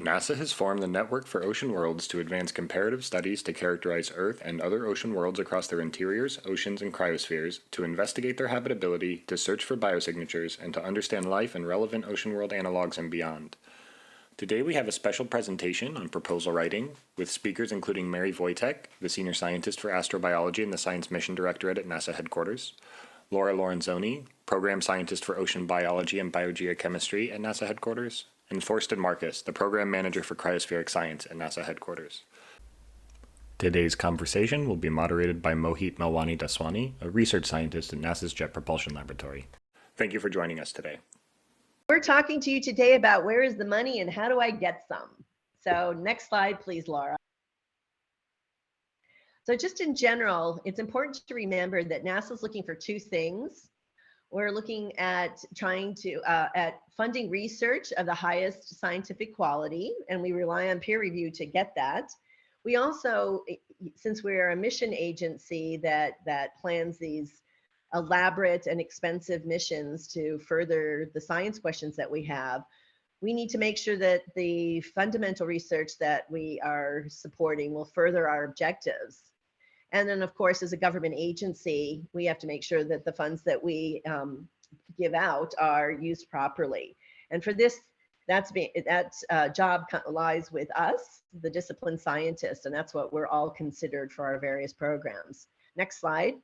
NASA has formed the Network for Ocean Worlds to advance comparative studies to characterize Earth and other ocean worlds across their interiors, oceans, and cryospheres, to investigate their habitability, to search for biosignatures, and to understand life and relevant ocean world analogs and beyond. Today we have a special presentation on proposal writing, with speakers including Mary Voytek, the Senior Scientist for Astrobiology in the Science Mission Directorate at NASA headquarters, Laura Lorenzoni, Program Scientist for Ocean Biology and Biogeochemistry at NASA headquarters, and Thorsten Markus, the Program Manager for Cryospheric Science at NASA headquarters. Today's conversation will be moderated by Mohit Melwani Daswani, a research scientist at NASA's Jet Propulsion Laboratory. Thank you for joining us today. We're talking to you today about where is the money and how do I get some? So next slide, please, Laura. So just in general, it's important to remember that NASA's looking for two things. We're looking at trying to, at funding research of the highest scientific quality, and we rely on peer review to get that. We also, since we're a mission agency that plans these elaborate and expensive missions to further the science questions that we have, we need to make sure that the fundamental research that we are supporting will further our objectives. And then, of course, as a government agency, we have to make sure that the funds that we give out are used properly. And for this, that job lies with us, the discipline scientists, and that's what we're all considered for our various programs. Next slide.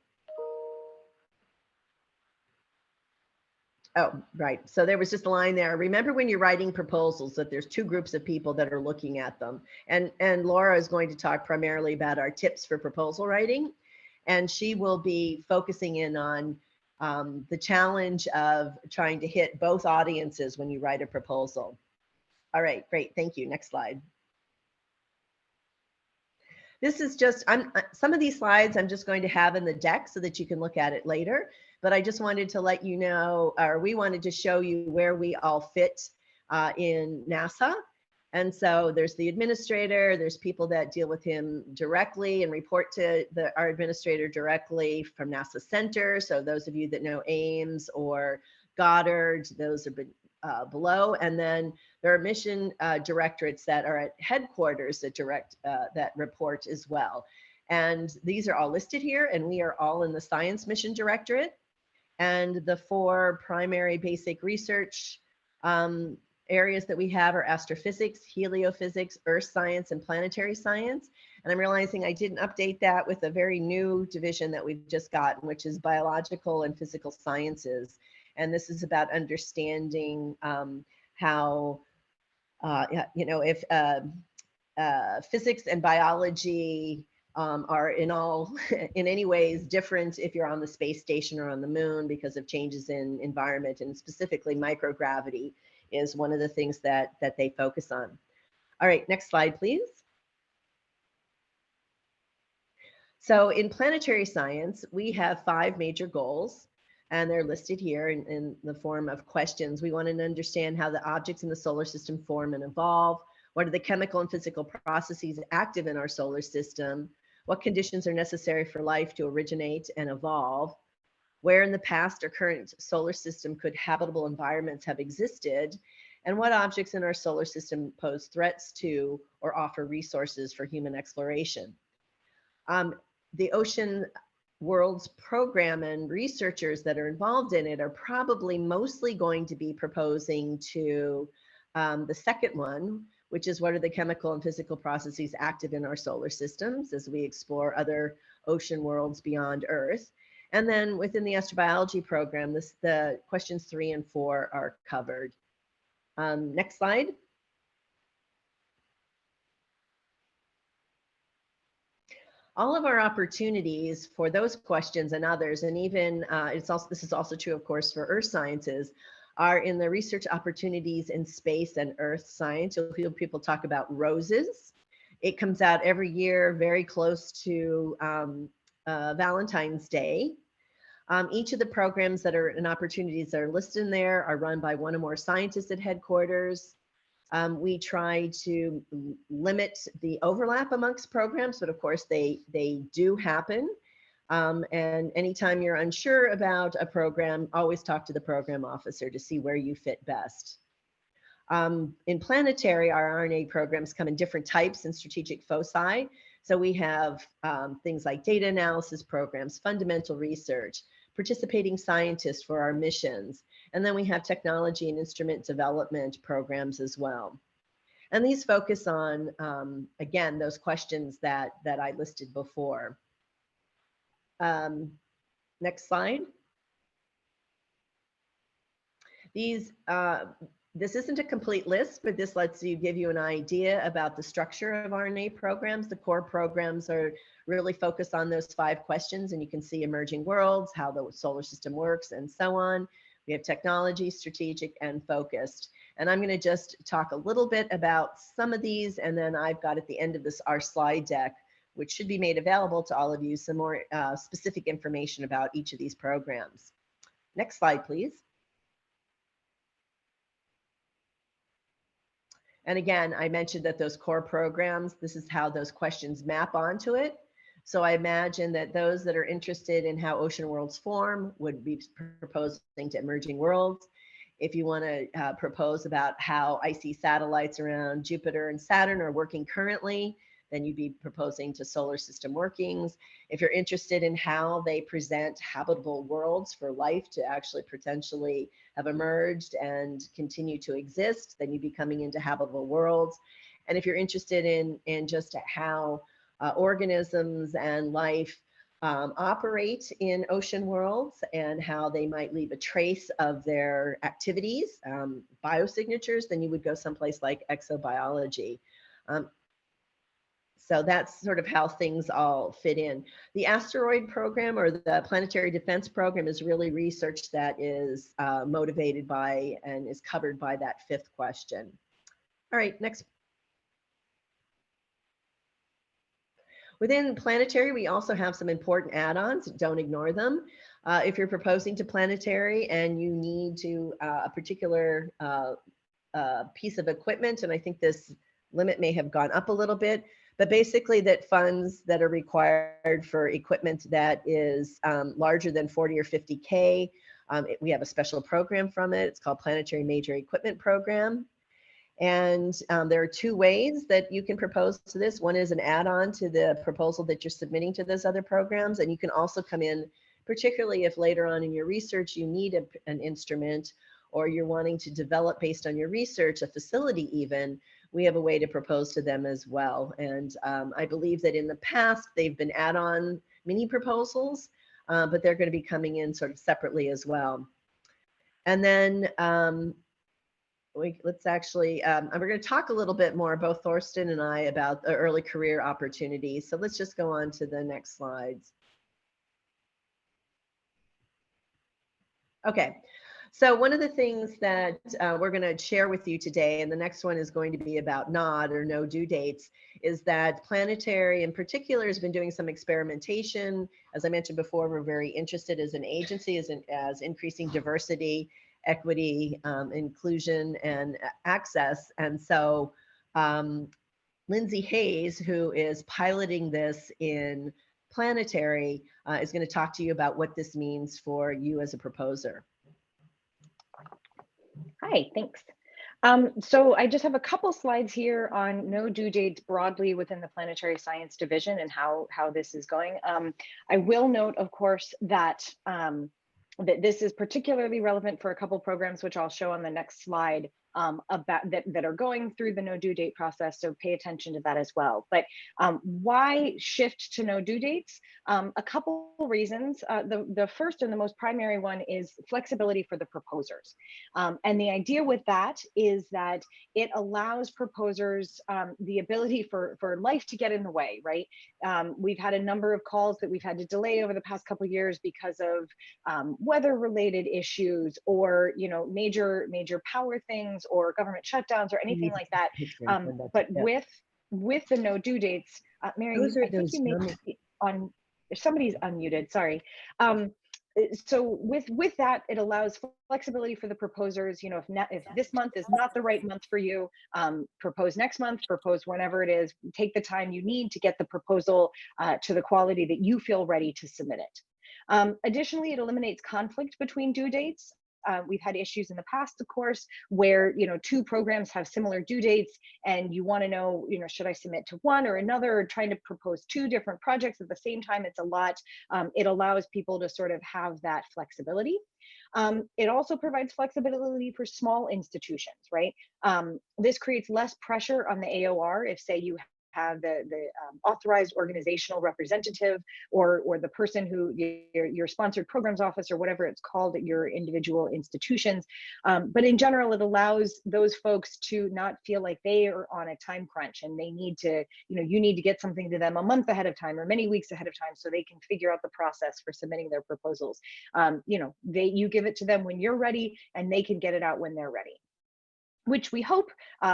Oh, right. So there was just a line there. Remember when you're writing proposals that there's two groups of people that are looking at them. And Laura is going to talk primarily about our tips for proposal writing. And she will be focusing in on the challenge of trying to hit both audiences when you write a proposal. All right, great. Thank you. Next slide. This is just, some of these slides I'm just going to have in the deck so that you can look at it later. But I just wanted to let you know, or we wanted to show you where we all fit in NASA. And so there's the administrator, there's people that deal with him directly and report to our administrator directly from NASA Center. So those of you that know Ames or Goddard, those are below. And then there are mission directorates that are at headquarters that report as well. And these are all listed here, and we are all in the Science Mission Directorate. And the four primary basic research areas that we have are astrophysics, heliophysics, earth science, and planetary science. And I'm realizing I didn't update that with a very new division that we've just gotten, which is biological and physical sciences. And this is about understanding how, if physics and biology are in any ways different if you're on the space station or on the moon because of changes in environment, and specifically microgravity is one of the things that they focus on. All right, next slide, please. So in planetary science, we have 5 major goals, and they're listed here in the form of questions. We want to understand how the objects in the solar system form and evolve. What are the chemical and physical processes active in our solar system? What conditions are necessary for life to originate and evolve? Where in the past or current solar system could habitable environments have existed? And what objects in our solar system pose threats to or offer resources for human exploration? The Ocean Worlds program and researchers that are involved in it are probably mostly going to be proposing to the second one, which is what are the chemical and physical processes active in our solar systems as we explore other ocean worlds beyond Earth. And then within the astrobiology program, the questions 3 and 4 are covered. Next slide. All of our opportunities for those questions and others, and even this is also true, of course, for earth sciences, are in the research opportunities in space and earth science. You'll hear people talk about ROSES. It comes out every year, very close to Valentine's Day. Each of the programs that are and opportunities that are listed in there are run by one or more scientists at headquarters. We try to limit the overlap amongst programs, but of course they do happen. And anytime you're unsure about a program, always talk to the program officer to see where you fit best. In Planetary, our RNA programs come in different types and strategic foci. So we have things like data analysis programs, fundamental research, participating scientists for our missions, and then we have technology and instrument development programs as well. And these focus on, again, those questions that I listed before. Next slide. These, this isn't a complete list, but this lets you give you an idea about the structure of RNA programs. The core programs are really focused on those 5 questions, and you can see emerging worlds, how the solar system works, and so on. We have technology, strategic, and focused. And I'm going to just talk a little bit about some of these, and then I've got at the end of this our slide deck, which should be made available to all of you, some more specific information about each of these programs. Next slide, please. And again, I mentioned that those core programs, this is how those questions map onto it. So I imagine that those that are interested in how ocean worlds form would be proposing to emerging worlds. If you want to propose about how icy satellites around Jupiter and Saturn are working currently, then you'd be proposing to solar system workings. If you're interested in how they present habitable worlds for life to actually potentially have emerged and continue to exist, then you'd be coming into habitable worlds. And if you're interested in just how organisms and life operate in ocean worlds and how they might leave a trace of their activities, biosignatures, then you would go someplace like exobiology. So that's sort of how things all fit in. The asteroid program or the planetary defense program is really research that is motivated by and is covered by that 5th question. All right, next. Within Planetary, we also have some important add-ons. Don't ignore them. If you're proposing to Planetary and you need to a particular piece of equipment, and I think this limit may have gone up a little bit, but basically that funds that are required for equipment that is larger than 40 or 50K, we have a special program from it. It's called Planetary Major Equipment Program. And there are 2 ways that you can propose to this. One is an add-on to the proposal that you're submitting to those other programs. And you can also come in, particularly if later on in your research you need an instrument or you're wanting to develop based on your research, a facility even, we have a way to propose to them as well. And I believe that in the past, they've been add-on mini proposals, but they're going to be coming in sort of separately as well. And then let's actually, we're going to talk a little bit more, both Thorsten and I, about the early career opportunities. So let's just go on to the next slides. Okay. So one of the things that we're going to share with you today, and the next one is going to be about NOD or no due dates, is that Planetary in particular has been doing some experimentation. As I mentioned before, we're very interested as an agency as increasing diversity, equity, inclusion, and access. And so Lindsay Hayes, who is piloting this in Planetary, is going to talk to you about what this means for you as a proposer. Hi, thanks. So I just have a couple slides here on no due dates broadly within the Planetary Science Division and how this is going. I will note, of course, that that this is particularly relevant for a couple programs, which I'll show on the next slide, about that are going through the no due date process. So pay attention to that as well. But why shift to no due dates? A couple reasons. The first and the most primary one is flexibility for the proposers. And the idea with that is that it allows proposers the ability for life to get in the way, right? We've had a number of calls that we've had to delay over the past couple of years because of weather-related issues or major power things or government shutdowns or anything like that. But with the no due dates, Mary, I think you may be on. If somebody's unmuted, sorry. So with that, it allows flexibility for the proposers. If this month is not the right month for you, propose next month, propose whenever it is. Take the time you need to get the proposal to the quality that you feel ready to submit it. Additionally, it eliminates conflict between due dates. we've had issues in the past, of course, where, you know, two programs have similar due dates and you want to know, you know, should I submit to one or another, or trying to propose two different projects at the same time. It's a lot. It allows people to sort of have that flexibility. It also provides flexibility for small institutions, right? This creates less pressure on the AOR if, say, you have the authorized organizational representative or the person who your sponsored programs office or whatever it's called at your individual institutions. But in general, it allows those folks to not feel like they are on a time crunch and they need to, you know, you need to get something to them a month ahead of time or many weeks ahead of time so they can figure out the process for submitting their proposals. You know, you give it to them when you're ready and they can get it out when they're ready, which we hope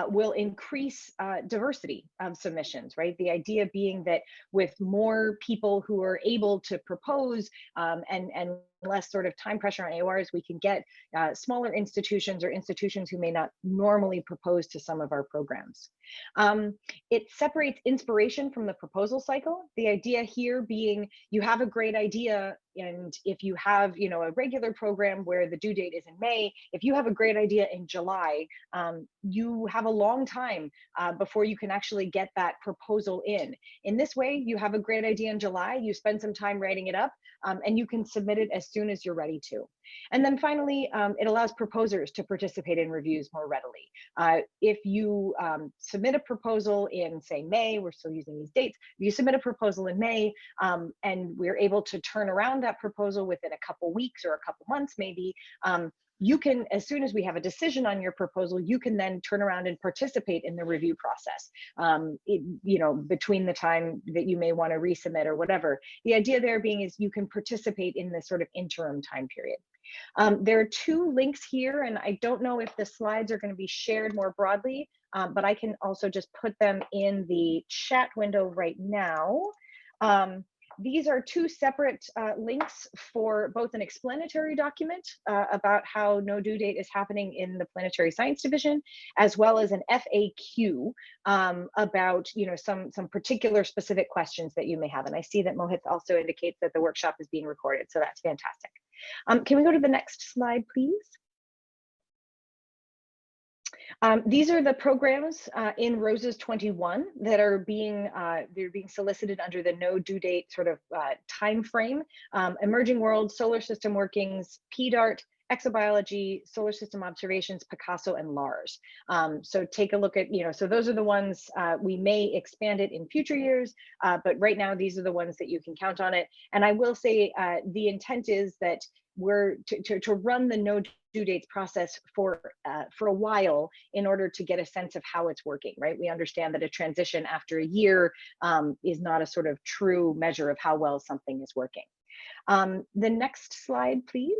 will increase diversity of submissions, right? The idea being that with more people who are able to propose and less sort of time pressure on AORs, we can get smaller institutions or institutions who may not normally propose to some of our programs. It separates inspiration from the proposal cycle. The idea here being you have a great idea, and if you have, you know, a regular program where the due date is in May, if you have a great idea in July, you have a long time before you can actually get that proposal in. In this way, you have a great idea in July, you spend some time writing it up, and you can submit it as soon as you're ready to. And then finally, it allows proposers to participate in reviews more readily. If you submit a proposal in, say, May, we're still using these dates, if you submit a proposal in May and we're able to turn around that proposal within a couple weeks or a couple months maybe, you can, as soon as we have a decision on your proposal, you can then turn around and participate in the review process, you know, between the time that you may want to resubmit or whatever. The idea there being is you can participate in this sort of interim time period. There are two links here, and I don't know if the slides are going to be shared more broadly, but I can also just put them in the chat window right now. These are two separate links for both an explanatory document about how no due date is happening in the Planetary Science Division, as well as an FAQ about, you know, some particular specific questions that you may have. And I see that Mohit also indicates that the workshop is being recorded, so that's fantastic. Can we go to the next slide, please? These are the programs in ROSES 21 that are being solicited under the no due date sort of time frame. Emerging Worlds, Solar System Workings, PDART, Exobiology, Solar System Observations, Picasso, and LARS. So take a look at, you know, so those are the ones we may expand it in future years, but right now these are the ones that you can count on it. And I will say the intent is that we're to run the no due dates process for a while in order to get a sense of how it's working, right? We understand that a transition after a year is not a sort of true measure of how well something is working. The next slide, please.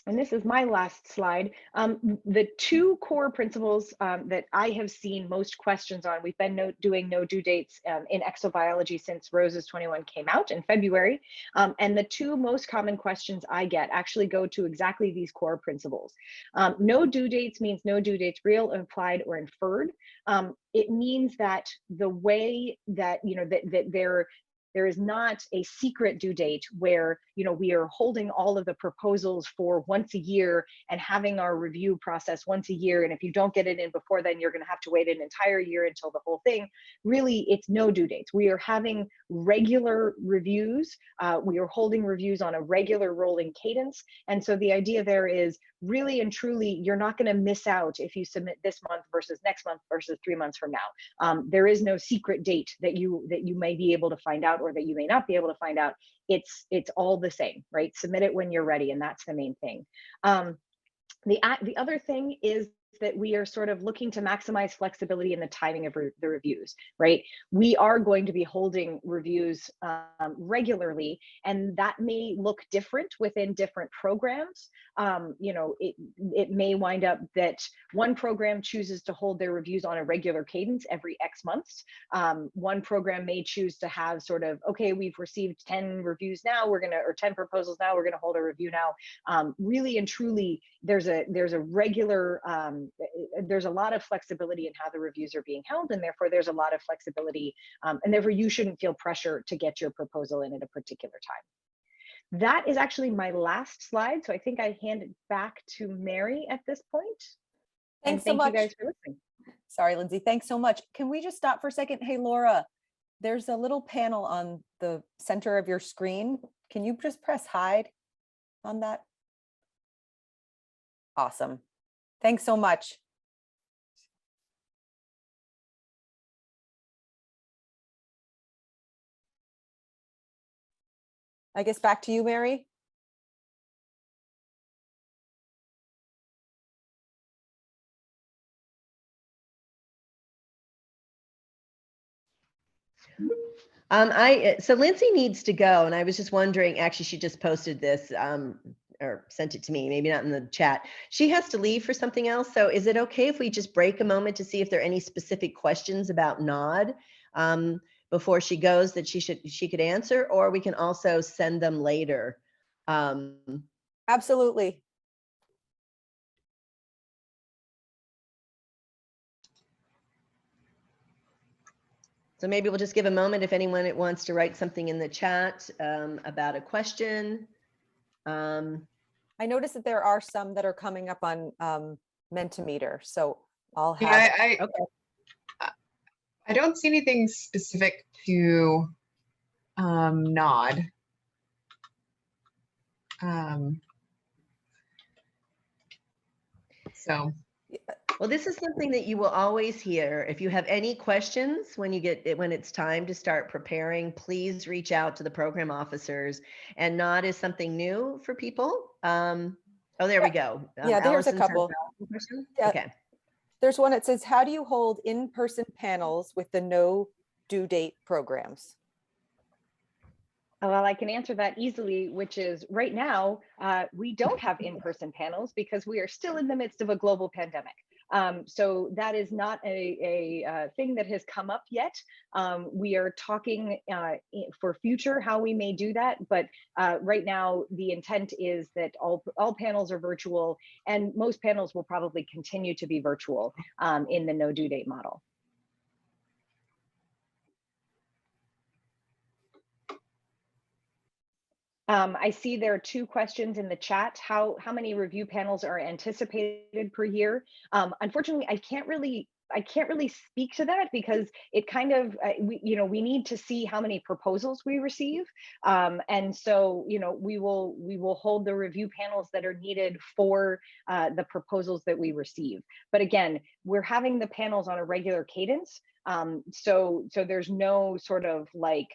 And this is my last slide. The two core principles that I have seen most questions on, we've been doing no due dates in exobiology since ROSES 21 came out in February. And the two most common questions I get actually go to exactly these core principles. No due dates means no due dates, real, implied, or inferred. It means that the way that, you know, that there is not a secret due date where, you know, we are holding all of the proposals for once a year and having our review process once a year. And if you don't get it in before then, you're going to have to wait an entire year until the whole thing. Really, it's no due dates. We are having regular reviews. We are holding reviews on a regular rolling cadence. And so the idea there is really and truly, you're not going to miss out if you submit this month versus next month versus 3 months from now. There is no secret date that you may be able to find out or that you may not be able to find out. It's all the same, right? Submit it when you're ready, and that's the main thing. The other thing is that we are sort of looking to maximize flexibility in the timing of the reviews, right? We are going to be holding reviews regularly, and that may look different within different programs. You know, it may wind up that one program chooses to hold their reviews on a regular cadence every X months. One program may choose to have sort of, okay, we've received 10 reviews now, or 10 proposals now, we're gonna hold a review now. Really and truly, there's a regular, there's a lot of flexibility in how the reviews are being held, and therefore there's a lot of flexibility, and therefore you shouldn't feel pressure to get your proposal in at a particular time. That is actually my last slide. So I think I hand it back to Mary at this point. And Thanks so thank you much. guys for listening. Sorry, Lindsay. Thanks so much. Can we just stop for a second? Hey, Laura, there's a little panel on the center of your screen. Can you just press hide on that? Awesome. Thanks so much. I guess back to you, Mary. So Lindsay needs to go, and I was just wondering, actually, she just posted this or sent it to me, maybe not in the chat. She has to leave for something else. So is it okay if we just break a moment to see if there are any specific questions about NOD before she goes that she could answer, or we can also send them later? Absolutely. So maybe we'll just give a moment if anyone wants to write something in the chat about a question. I noticed that there are some that are coming up on Mentimeter, so I'll have. Yeah, I don't see anything specific to NOD. So. Well, this is something that you will always hear. If you have any questions when it's time to start preparing, please reach out to the program officers. And NOD is something new for people. Oh, there we go. Yeah, there's a couple. Yeah. Okay. There's one that says, how do you hold in-person panels with the no due date programs? Well, I can answer that easily, which is right now, we don't have in-person panels because we are still in the midst of a global pandemic. So that is not a thing that has come up yet. We are talking for future how we may do that, but right now the intent is that all panels are virtual, and most panels will probably continue to be virtual in the no due date model. I see there are 2 questions in the chat. How many review panels are anticipated per year? Unfortunately, I can't really speak to that because it kind of we need to see how many proposals we receive, and so we will hold the review panels that are needed for the proposals that we receive. But again, we're having the panels on a regular cadence, so there's no sort of like.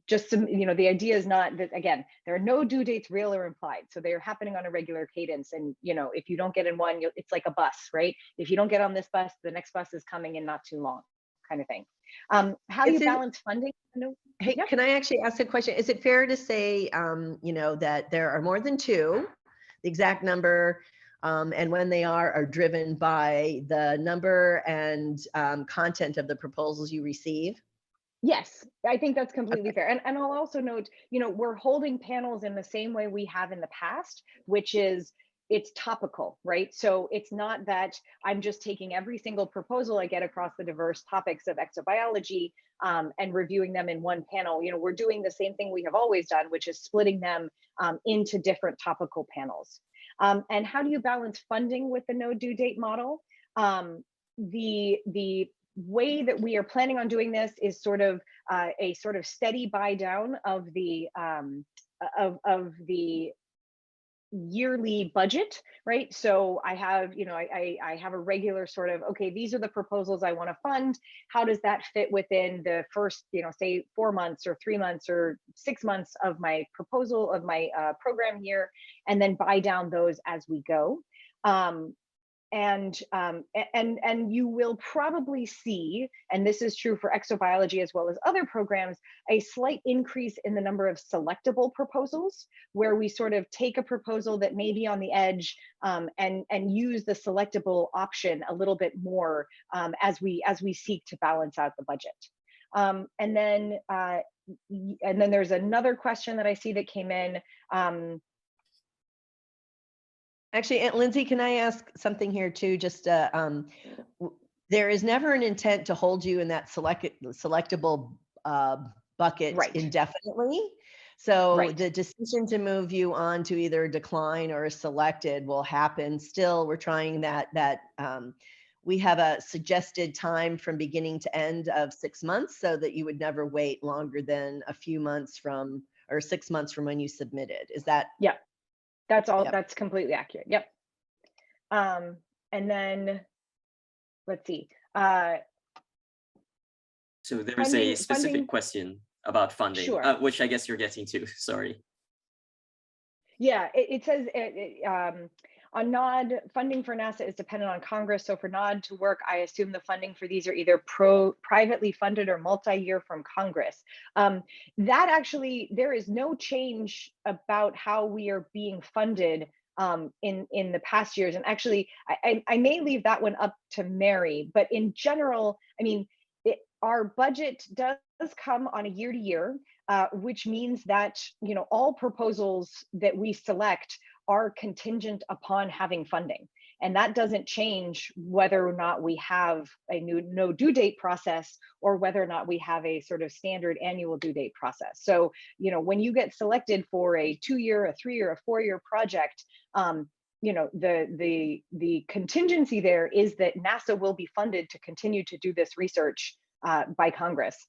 Just some, the idea is not that, again, there are no due dates, real or implied. So they're happening on a regular cadence. And, if you don't get in one, it's like a bus, right? If you don't get on this bus, the next bus is coming in not too long, kind of thing. How do you balance funding? Hey, yeah. Can I actually ask a question? Is it fair to say, that there are more than 2, the exact number, and when they are driven by the number and content of the proposals you receive? Yes, I think that's completely fair. And I'll also note, we're holding panels in the same way we have in the past, which is it's topical, right? So it's not that I'm just taking every single proposal I get across the diverse topics of exobiology and reviewing them in one panel. We're doing the same thing we have always done, which is splitting them into different topical panels. And how do you balance funding with the no due date model? The way that we are planning on doing this is sort of a sort of steady buy down of the yearly budget, right? So I have, I have a regular sort of, okay, these are the proposals I want to fund. How does that fit within the first, say 4 months or 3 months or 6 months of my proposal of my program year, and then buy down those as we go. And you will probably see, and this is true for exobiology as well as other programs, a slight increase in the number of selectable proposals, where we sort of take a proposal that may be on the edge and use the selectable option a little bit more as we seek to balance out the budget. And then there's another question that I see that came in. Actually, Aunt Lindsay, can I ask something here too? Just there is never an intent to hold you in that selectable bucket right. indefinitely. So Right. the decision to move you on to either decline or selected will happen. Still, we're trying that. We have a suggested time from beginning to end of 6 months, so that you would never wait longer than a few months from, or 6 months from when you submitted. Is that? Yeah, that's all. Yep. That's completely accurate. Yep. And then let's see. So there's a specific funding, question about funding, sure. Which I guess you're getting to. Sorry. Yeah, it says on NOD, funding for NASA is dependent on Congress. So for NOD to work, I assume the funding for these are either privately funded or multi-year from Congress. That actually, there is no change about how we are being funded in the past years. And actually, I may leave that one up to Mary, but in general, I mean, our budget does come on a year to year, which means that, you know, all proposals that we select are contingent upon having funding. And that doesn't change whether or not we have a no due date process or whether or not we have a sort of standard annual due date process. So, you know, when you get selected for a 2-year, a 3-year, a 4-year project, you know, the contingency there is that NASA will be funded to continue to do this research by Congress.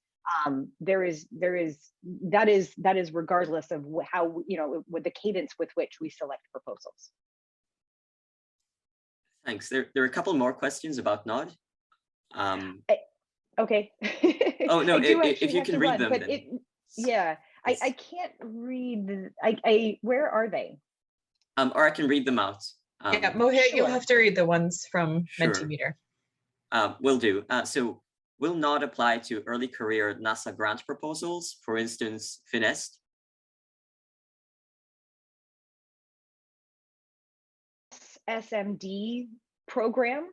That is regardless of how, you know, with the cadence with which we select proposals. Thanks. There are a couple more questions about NOD. Okay. Oh no, if you can read them. But yeah, I can't read. Where are they? Or I can read them out. Yeah, Mohit, Sure. you'll have to read the ones from Sure. Mentimeter. Will do. So will NOD apply to early career NASA grant proposals, for instance, FINEST? SMD program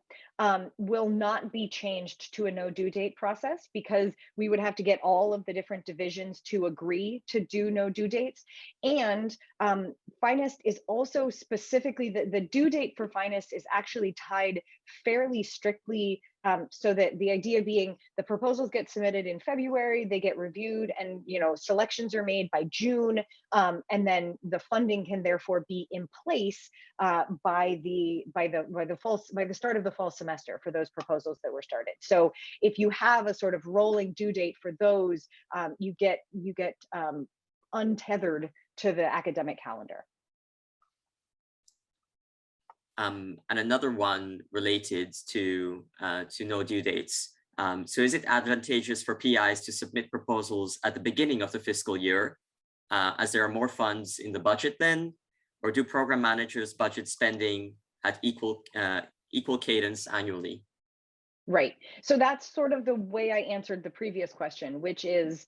will not be changed to a no due date process, because we would have to get all of the different divisions to agree to do no due dates. And FINEST is also specifically, the due date for FINEST is actually tied fairly strictly, so that the idea being the proposals get submitted in February, they get reviewed, and, you know, selections are made by June, and then the funding can therefore be in place by the start of the fall semester for those proposals that were started. So if you have a sort of rolling due date for those, you get untethered to the academic calendar. And another one related to no due dates. So is it advantageous for PIs to submit proposals at the beginning of the fiscal year, as there are more funds in the budget then? Or do program managers budget spending at equal cadence annually? Right. So that's sort of the way I answered the previous question, which is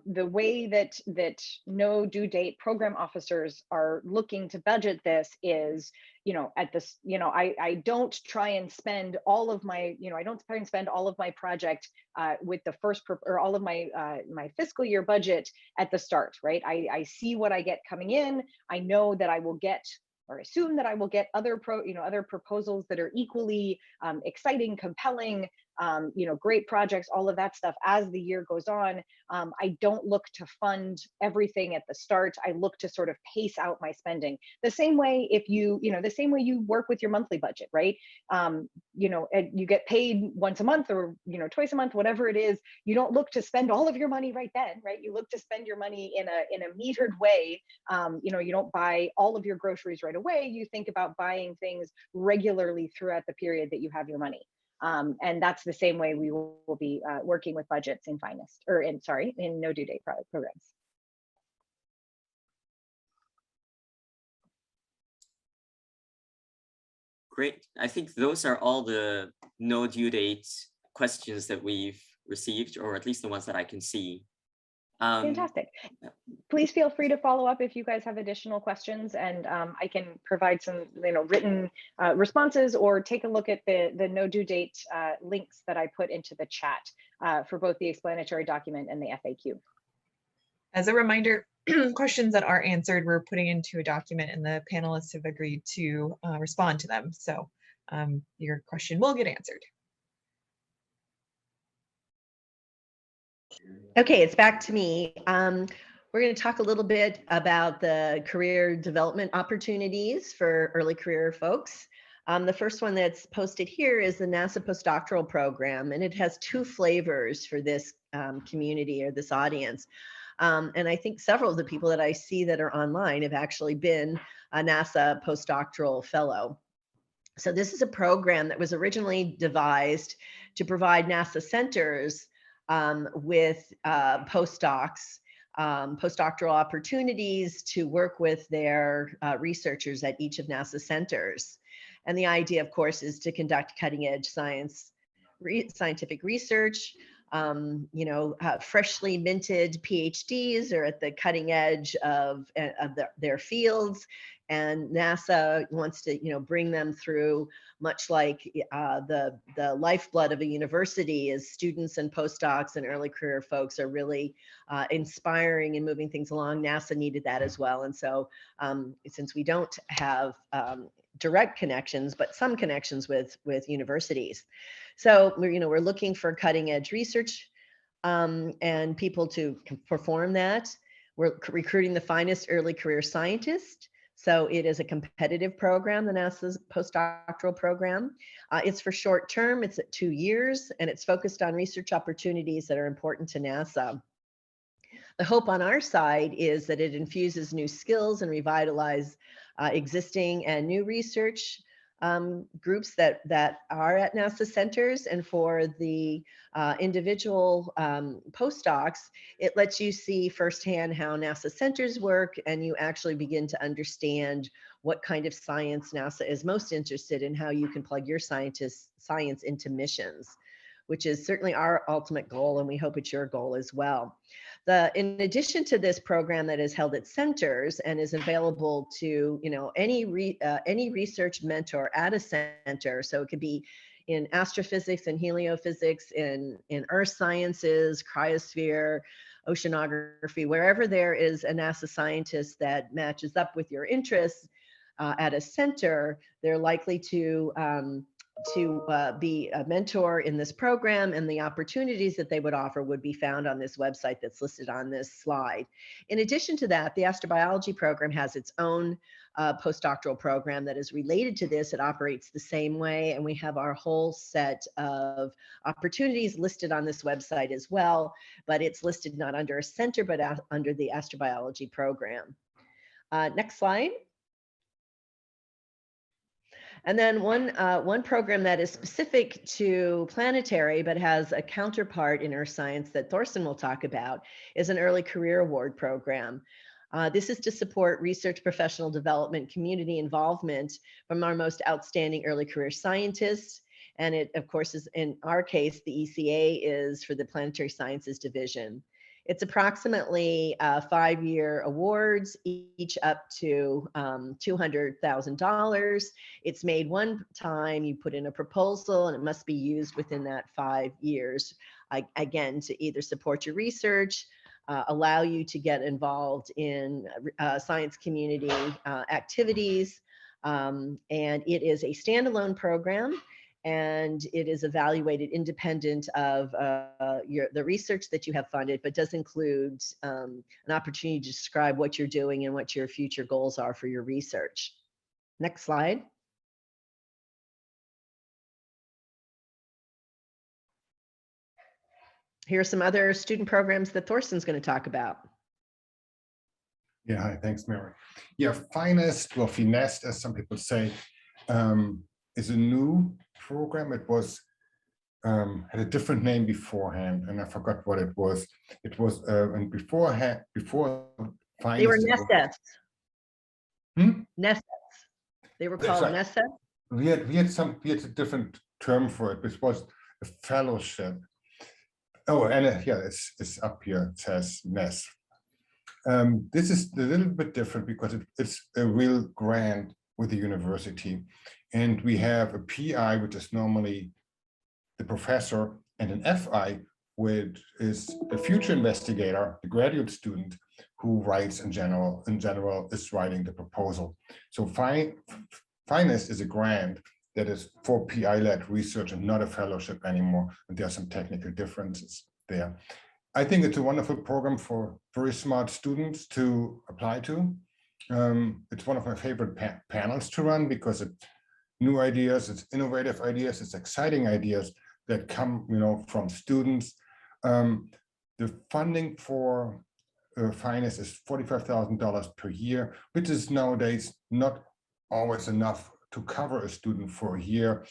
the way that no due date program officers are looking to budget this is, you know, at this, you know, I don't try and spend all of my, you know, I don't try and spend all of my project with the first or all of my my fiscal year budget at the start, right? I see what I get coming in. I know that I will get, or assume that I will get other proposals that are equally exciting, compelling, you know, great projects, all of that stuff as the year goes on. I don't look to fund everything at the start. I look to sort of pace out my spending. The same way the same way you work with your monthly budget, right? You know, you get paid once a month or, you know, twice a month, whatever it is. You don't look to spend all of your money right then, right? You look to spend your money in a metered way. You know, you don't buy all of your groceries right away. You think about buying things regularly throughout the period that you have your money. And that's the same way we will be working with budgets in FINEST, or in no due date programs. Great. I think those are all the no due date questions that we've received, or at least the ones that I can see. Fantastic. Please feel free to follow up if you guys have additional questions, and I can provide some, you know, written responses, or take a look at the no due date links that I put into the chat for both the explanatory document and the FAQ. As a reminder, questions that are answered, we're putting into a document, and the panelists have agreed to respond to them. So your question will get answered. Okay, it's back to me. We're going to talk a little bit about the career development opportunities for early career folks. The first one that's posted here is the NASA postdoctoral program, and it has two flavors for this community or this audience. And I think several of the people that I see that are online have actually been a NASA postdoctoral fellow. So this is a program that was originally devised to provide NASA centers with postdocs, postdoctoral opportunities to work with their researchers at each of NASA centers. And the idea, of course, is to conduct cutting edge scientific research. Freshly minted PhDs are at the cutting edge of their fields, and NASA wants to, bring them through, much like the lifeblood of a university is students and postdocs and early career folks are really inspiring and moving things along. NASA needed that as well, and so since we don't have direct connections, but some connections with universities. So we're looking for cutting edge research and people to perform that. We're recruiting the finest early career scientists. So it is a competitive program, the NASA's postdoctoral program. It's for short term, it's at 2 years, and it's focused on research opportunities that are important to NASA. The hope on our side is that it infuses new skills and revitalize existing and new research groups that are at NASA centers. And for the individual postdocs, it lets you see firsthand how NASA centers work, and you actually begin to understand what kind of science NASA is most interested in, how you can plug your science into missions, which is certainly our ultimate goal, and we hope it's your goal as well. In addition to this program that is held at centers and is available to any research mentor at a center, so it could be in astrophysics and heliophysics, in earth sciences, cryosphere, oceanography, wherever there is a NASA scientist that matches up with your interests at a center, they're likely to be a mentor in this program, and the opportunities that they would offer would be found on this website that's listed on this slide. In addition to that, the astrobiology program has its own postdoctoral program that is related to this. It operates the same way, and we have our whole set of opportunities listed on this website as well, but it's listed not under a center, but under the astrobiology program. Next slide. And then one program that is specific to Planetary, but has a counterpart in earth science that Thorsten will talk about, is an early career award program. This is to support research, professional development, community involvement from our most outstanding early career scientists. And it, of course, is, in our case, the ECA is for the Planetary Sciences Division. It's approximately 5-year awards, each up to $200,000. It's made one time. You put in a proposal, and it must be used within that 5 years, again, to either support your research, allow you to get involved in science community activities, and it is a standalone program. And it is evaluated independent of the research that you have funded, but does include an opportunity to describe what you're doing and what your future goals are for your research. Next slide. Here are some other student programs that Thorsten's going to talk about. Yeah, hi, thanks, Mary. Yeah, Finest, or Finest, as some people say, is a new program. It was had a different name beforehand, and I forgot what it was. It was and before Finest, they were NESEFs. NESEFs. They were called right. NESEFs. We had a different term for it, which was a fellowship. Oh, and yeah, it's up here. It says NES. This is a little bit different because it's a real grant with the university. And we have a PI, which is normally the professor, and an FI, which is a future investigator, the graduate student, who writes in general is writing the proposal. So Finest is a grant that is for PI-led research and not a fellowship anymore. And there are some technical differences there. I think it's a wonderful program for very smart students to apply to. It's one of my favorite panels to run because it's new ideas, it's innovative ideas, it's exciting ideas that come, from students. The funding for finance is $45,000 per year, which is nowadays not always enough to cover a student for a year.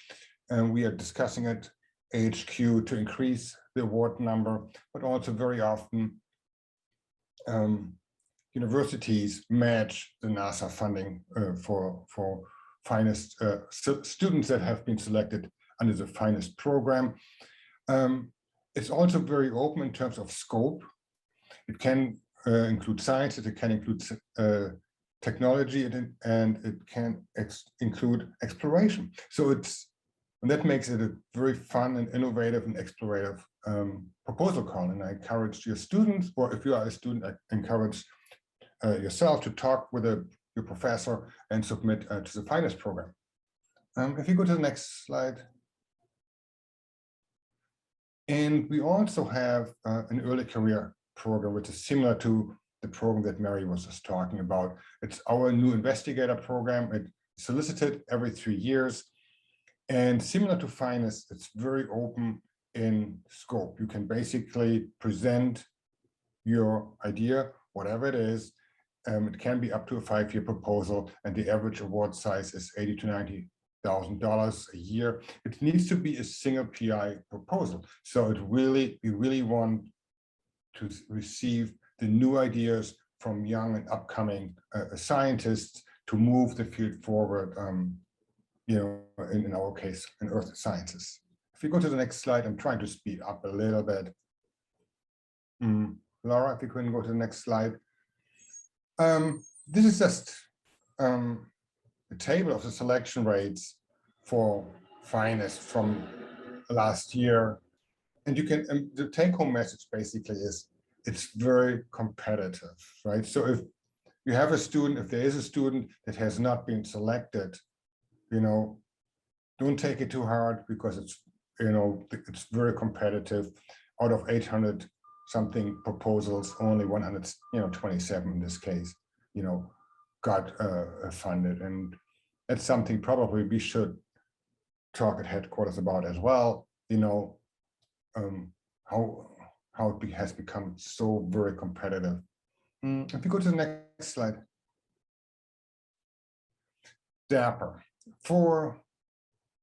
And we are discussing at HQ to increase the award number, but also very often universities match the NASA funding for finest students that have been selected under the finest program. It's also very open in terms of scope. It can include sciences, it can include technology, and it can include exploration. So and that makes it a very fun and innovative and explorative proposal call. And I encourage your students, or if you are a student, I encourage yourself to talk with your professor and submit to the finance program. If you go to the next slide. And we also have an early career program, which is similar to the program that Mary was just talking about. It's our new investigator program. It's solicited every 3 years. And similar to finance, it's very open in scope. You can basically present your idea, whatever it is. It can be up to a 5-year proposal, and the average award size is $80,000 to $90,000 a year. It needs to be a single PI proposal. So we really want to receive the new ideas from young and upcoming scientists to move the field forward. In our case, in earth sciences. If you go to the next slide, I'm trying to speed up a little bit. Laura, if you can go to the next slide. This is just a table of the selection rates for finest from last year. And you can, the take-home message basically is it's very competitive, right? So if you have a student, if there is a student that has not been selected, don't take it too hard, because it's it's very competitive. Out of 800 something proposals, only 127 in this case got funded, and that's something probably we should talk at headquarters about as well. How it has become so very competitive. If you go to the next slide. DAPPER. For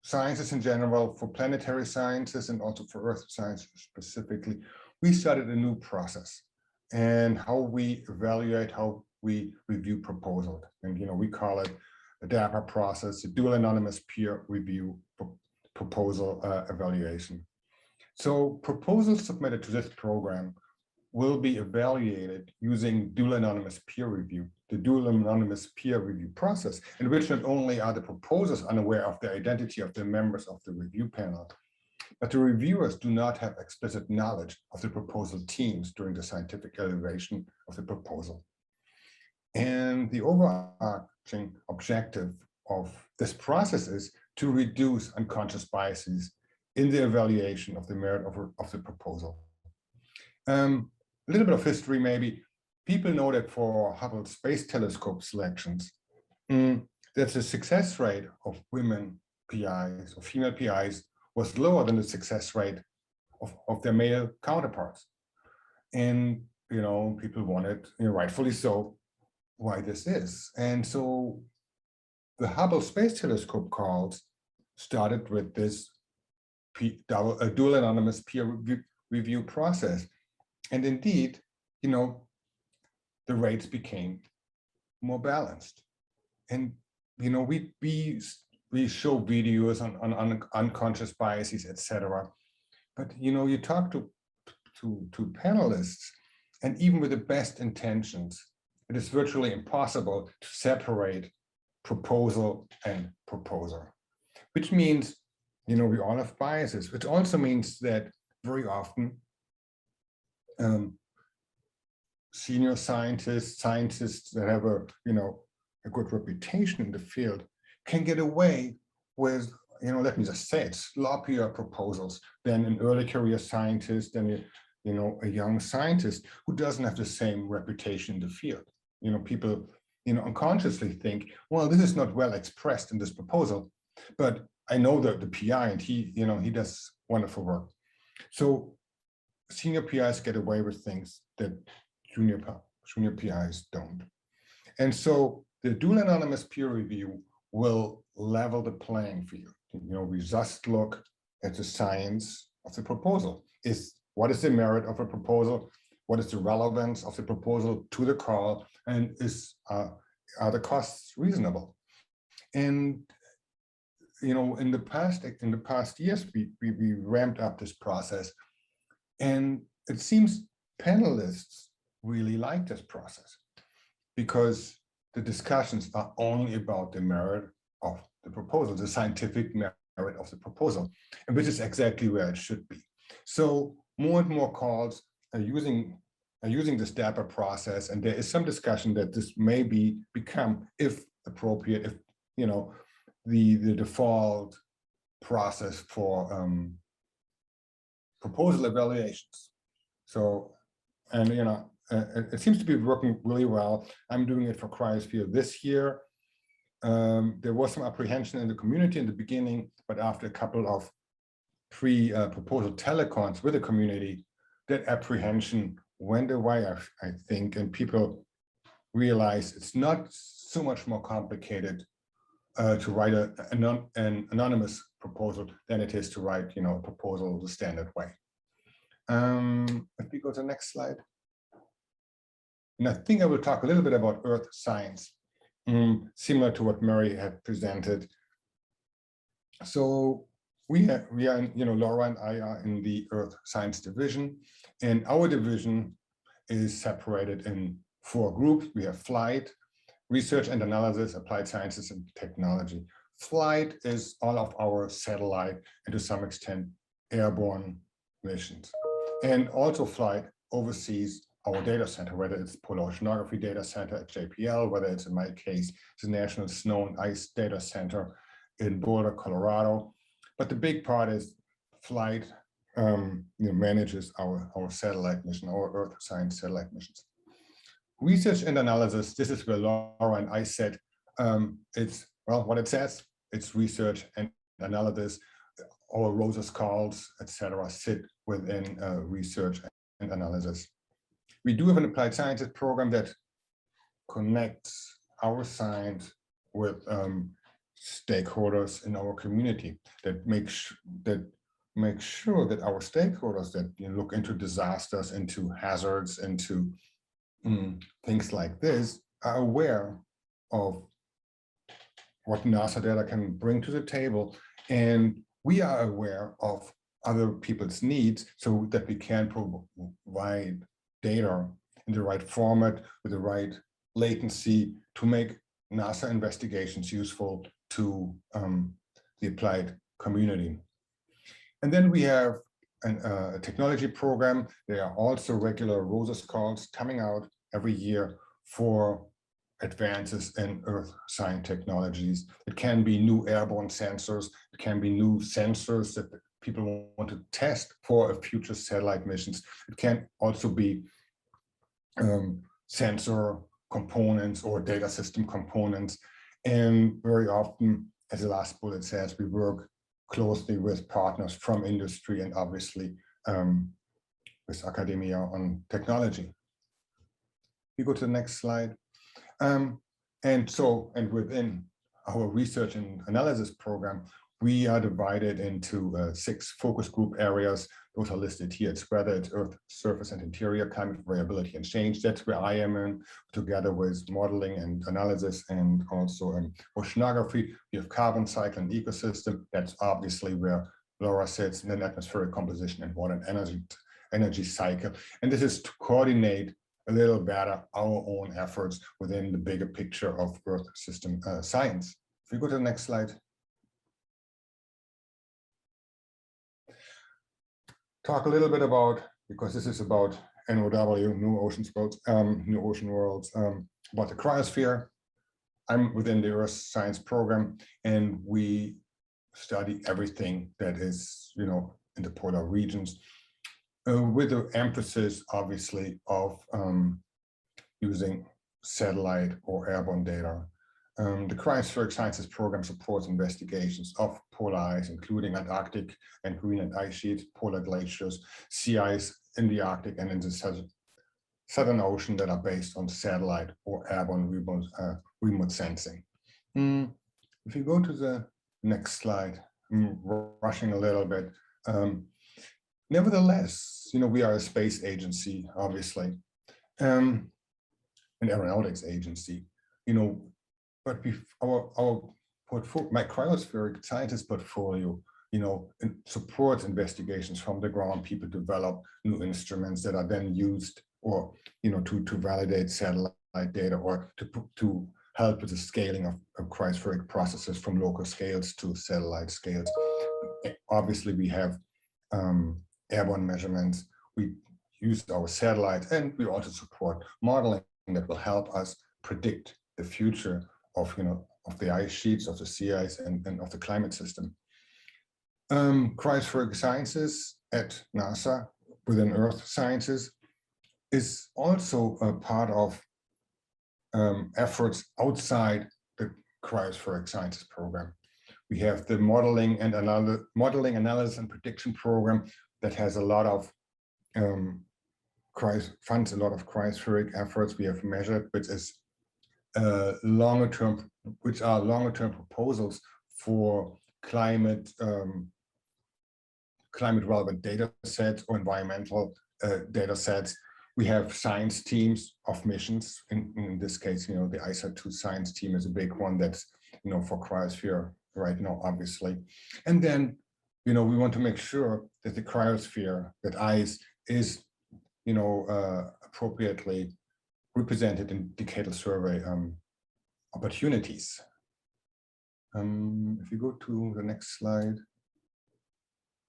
sciences in general, for planetary sciences, and also for earth sciences specifically, we started a new process and how we evaluate, how we review proposals. And we call it a DAPPER process, a dual anonymous peer review proposal evaluation. So proposals submitted to this program will be evaluated using dual anonymous peer review, the dual anonymous peer review process, in which not only are the proposers unaware of the identity of the members of the review panel, but the reviewers do not have explicit knowledge of the proposal teams during the scientific evaluation of the proposal. And the overarching objective of this process is to reduce unconscious biases in the evaluation of the merit of the proposal. A little bit of history, maybe. People know that for Hubble Space Telescope selections, that the success rate of women PIs or female PIs was lower than the success rate of their male counterparts. And, people wanted, rightfully so, why this is. And so the Hubble Space Telescope calls started with this dual anonymous peer review process. And indeed, the rates became more balanced. And, we show videos on unconscious biases, etc. But, you talk to panelists, and even with the best intentions, it is virtually impossible to separate proposal and proposer, which means, we all have biases, which also means that very often senior scientists that have a good reputation in the field can get away with, let me just say it, sloppier proposals than an early career scientist, than a young scientist who doesn't have the same reputation in the field. People, unconsciously think, well, this is not well expressed in this proposal, but I know that the PI and he does wonderful work. So senior PIs get away with things that junior PIs don't. And so the dual anonymous peer review will level the playing field. We just look at the science of the proposal. What is the merit of a proposal? What is the relevance of the proposal to the call? And are the costs reasonable? And in the past years, we ramped up this process, and it seems panelists really like this process because the discussions are only about the merit of the proposal, the scientific merit of the proposal, and which is exactly where it should be. So more and more calls are using this DAPA process, and there is some discussion that this may become, if appropriate, if the default process for proposal evaluations. So, and it seems to be working really well. I'm doing it for Cryosphere this year. There was some apprehension in the community in the beginning, but after a couple of pre-proposal telecons with the community, that apprehension went away, I think, and people realize it's not so much more complicated to write an anonymous proposal than it is to write, a proposal the standard way. If we go to the next slide. And I think I will talk a little bit about earth science, similar to what Murray had presented. So we are, Laura and I are in the earth science division, and our division is separated in 4 groups. We have flight, research and analysis, applied sciences, and technology. Flight is all of our satellite and to some extent airborne missions. And also flight oversees our data center, whether it's Polar Oceanography Data Center at JPL, whether it's, in my case, the National Snow and Ice Data Center in Boulder, Colorado. But the big part is flight manages our satellite mission, our Earth science satellite missions. Research and analysis, this is where Laura and I said, it's, well, what it says, it's research and analysis. Our ROSAS calls, etc., sit within research and analysis. We do have an applied sciences program that connects our science with stakeholders in our community, that make sure that our stakeholders that look into disasters, into hazards, into things like this are aware of what NASA data can bring to the table, and we are aware of other people's needs so that we can provide data in the right format with the right latency to make NASA investigations useful to the applied community. And then we have a technology program. There are also regular ROSAS calls coming out every year for advances in earth science technologies. It can be new airborne sensors. It can be new sensors that people want to test for future satellite missions. It can also be sensor components or data system components. And very often, as the last bullet says, we work closely with partners from industry and obviously with academia on technology. We go to the next slide. And within our research and analysis program, we are divided into 6 focus group areas. Those are listed here. It's whether it's Earth surface and interior, climate variability and change. That's where I am in, together with modeling and analysis, and also oceanography. We have carbon cycle and ecosystem. That's obviously where Laura sits, in an atmospheric composition and water and energy cycle. And this is to coordinate a little better our own efforts within the bigger picture of Earth system science. If we go to the next slide. Talk a little bit about, because this is about NOW, New Ocean Worlds, about the cryosphere. I'm within the Earth Science program, and we study everything that is, in the polar regions. with the emphasis, obviously, of using satellite or airborne data. The Cryospheric Sciences program supports investigations of polar ice, including Antarctic and Greenland ice sheets, polar glaciers, sea ice in the Arctic and in the Southern Ocean that are based on satellite or airborne remote sensing. If you go to the next slide, I'm rushing a little bit. Nevertheless, we are a space agency, obviously, an aeronautics agency, but our portfolio, my Cryospheric Sciences portfolio, supports investigations from the ground. People develop new instruments that are then used, or to validate satellite data, or to help with the scaling of cryospheric processes from local scales to satellite scales. Obviously, we have airborne measurements. We use our satellites, and we also support modeling that will help us predict the future of the ice sheets, of the sea ice, and of the climate system. Cryospheric Sciences at NASA within Earth Sciences is also a part of efforts outside the Cryospheric Sciences program. We have the modeling, analysis, and prediction program that has a lot of funds a lot of cryospheric efforts we have measured, which are longer term proposals for climate relevant data sets or environmental data sets. We have science teams of missions. In this case, the ISA-2 science team is a big one that's, for cryosphere right now, obviously. And then, we want to make sure that the cryosphere, that ice is, appropriately represented in decadal survey opportunities. If you go to the next slide.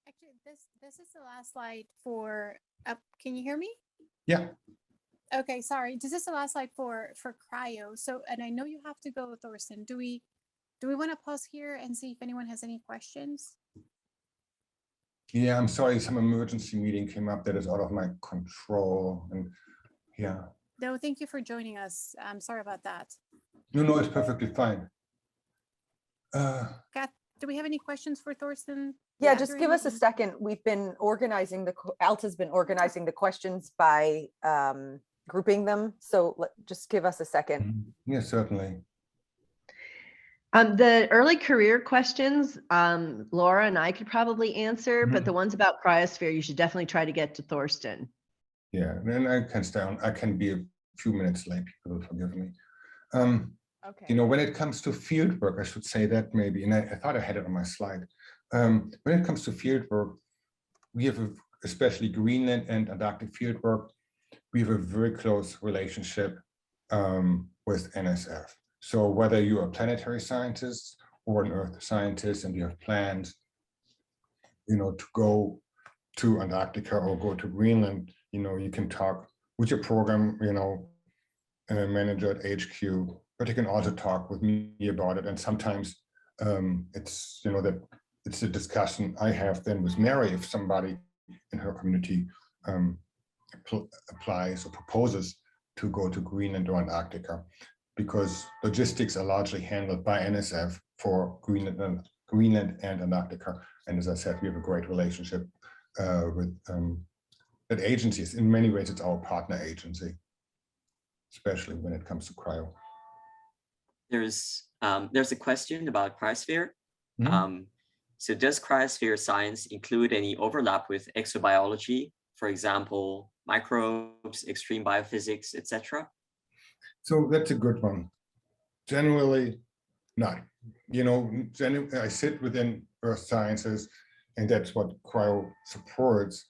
Actually, this is the last slide for, can you hear me? Yeah. Okay, sorry. This is the last slide for cryo. So, and I know you have to go, Thorsten. Do we want to pause here and see if anyone has any questions? Yeah, I'm sorry. Some emergency meeting came up that is out of my control, and yeah. No, thank you for joining us. I'm sorry about that. No, it's perfectly fine. Kat, do we have any questions for Thorsten? Yeah, just give us a second. We've been organizing Alta's been organizing the questions by grouping them. So just give us a second. Yeah, certainly. The early career questions, Laura and I could probably answer, but the ones about cryosphere, you should definitely try to get to Thorsten. Yeah, then I can stay on. I can be a few minutes late. People will forgive me. Okay. When it comes to field work, I should say that maybe, and I thought I had it on my slide. When it comes to field work, we have especially Greenland and Antarctic field work. We have a very close relationship with NSF. So whether you're a planetary scientist or an Earth scientist and you have plans, to go to Antarctica or go to Greenland, you can talk with your program, manager at HQ, but you can also talk with me about it. And sometimes it's, that it's a discussion I have then with Mary if somebody in her community applies or proposes to go to Greenland or Antarctica, because logistics are largely handled by NSF for Greenland and Antarctica. And as I said, we have a great relationship with that agencies. In many ways, it's our partner agency, especially when it comes to cryo. There's a question about cryosphere. So does cryosphere science include any overlap with exobiology, for example, microbes, extreme biophysics, etc.? So that's a good one. Generally, not. I sit within Earth Sciences, and that's what cryo supports.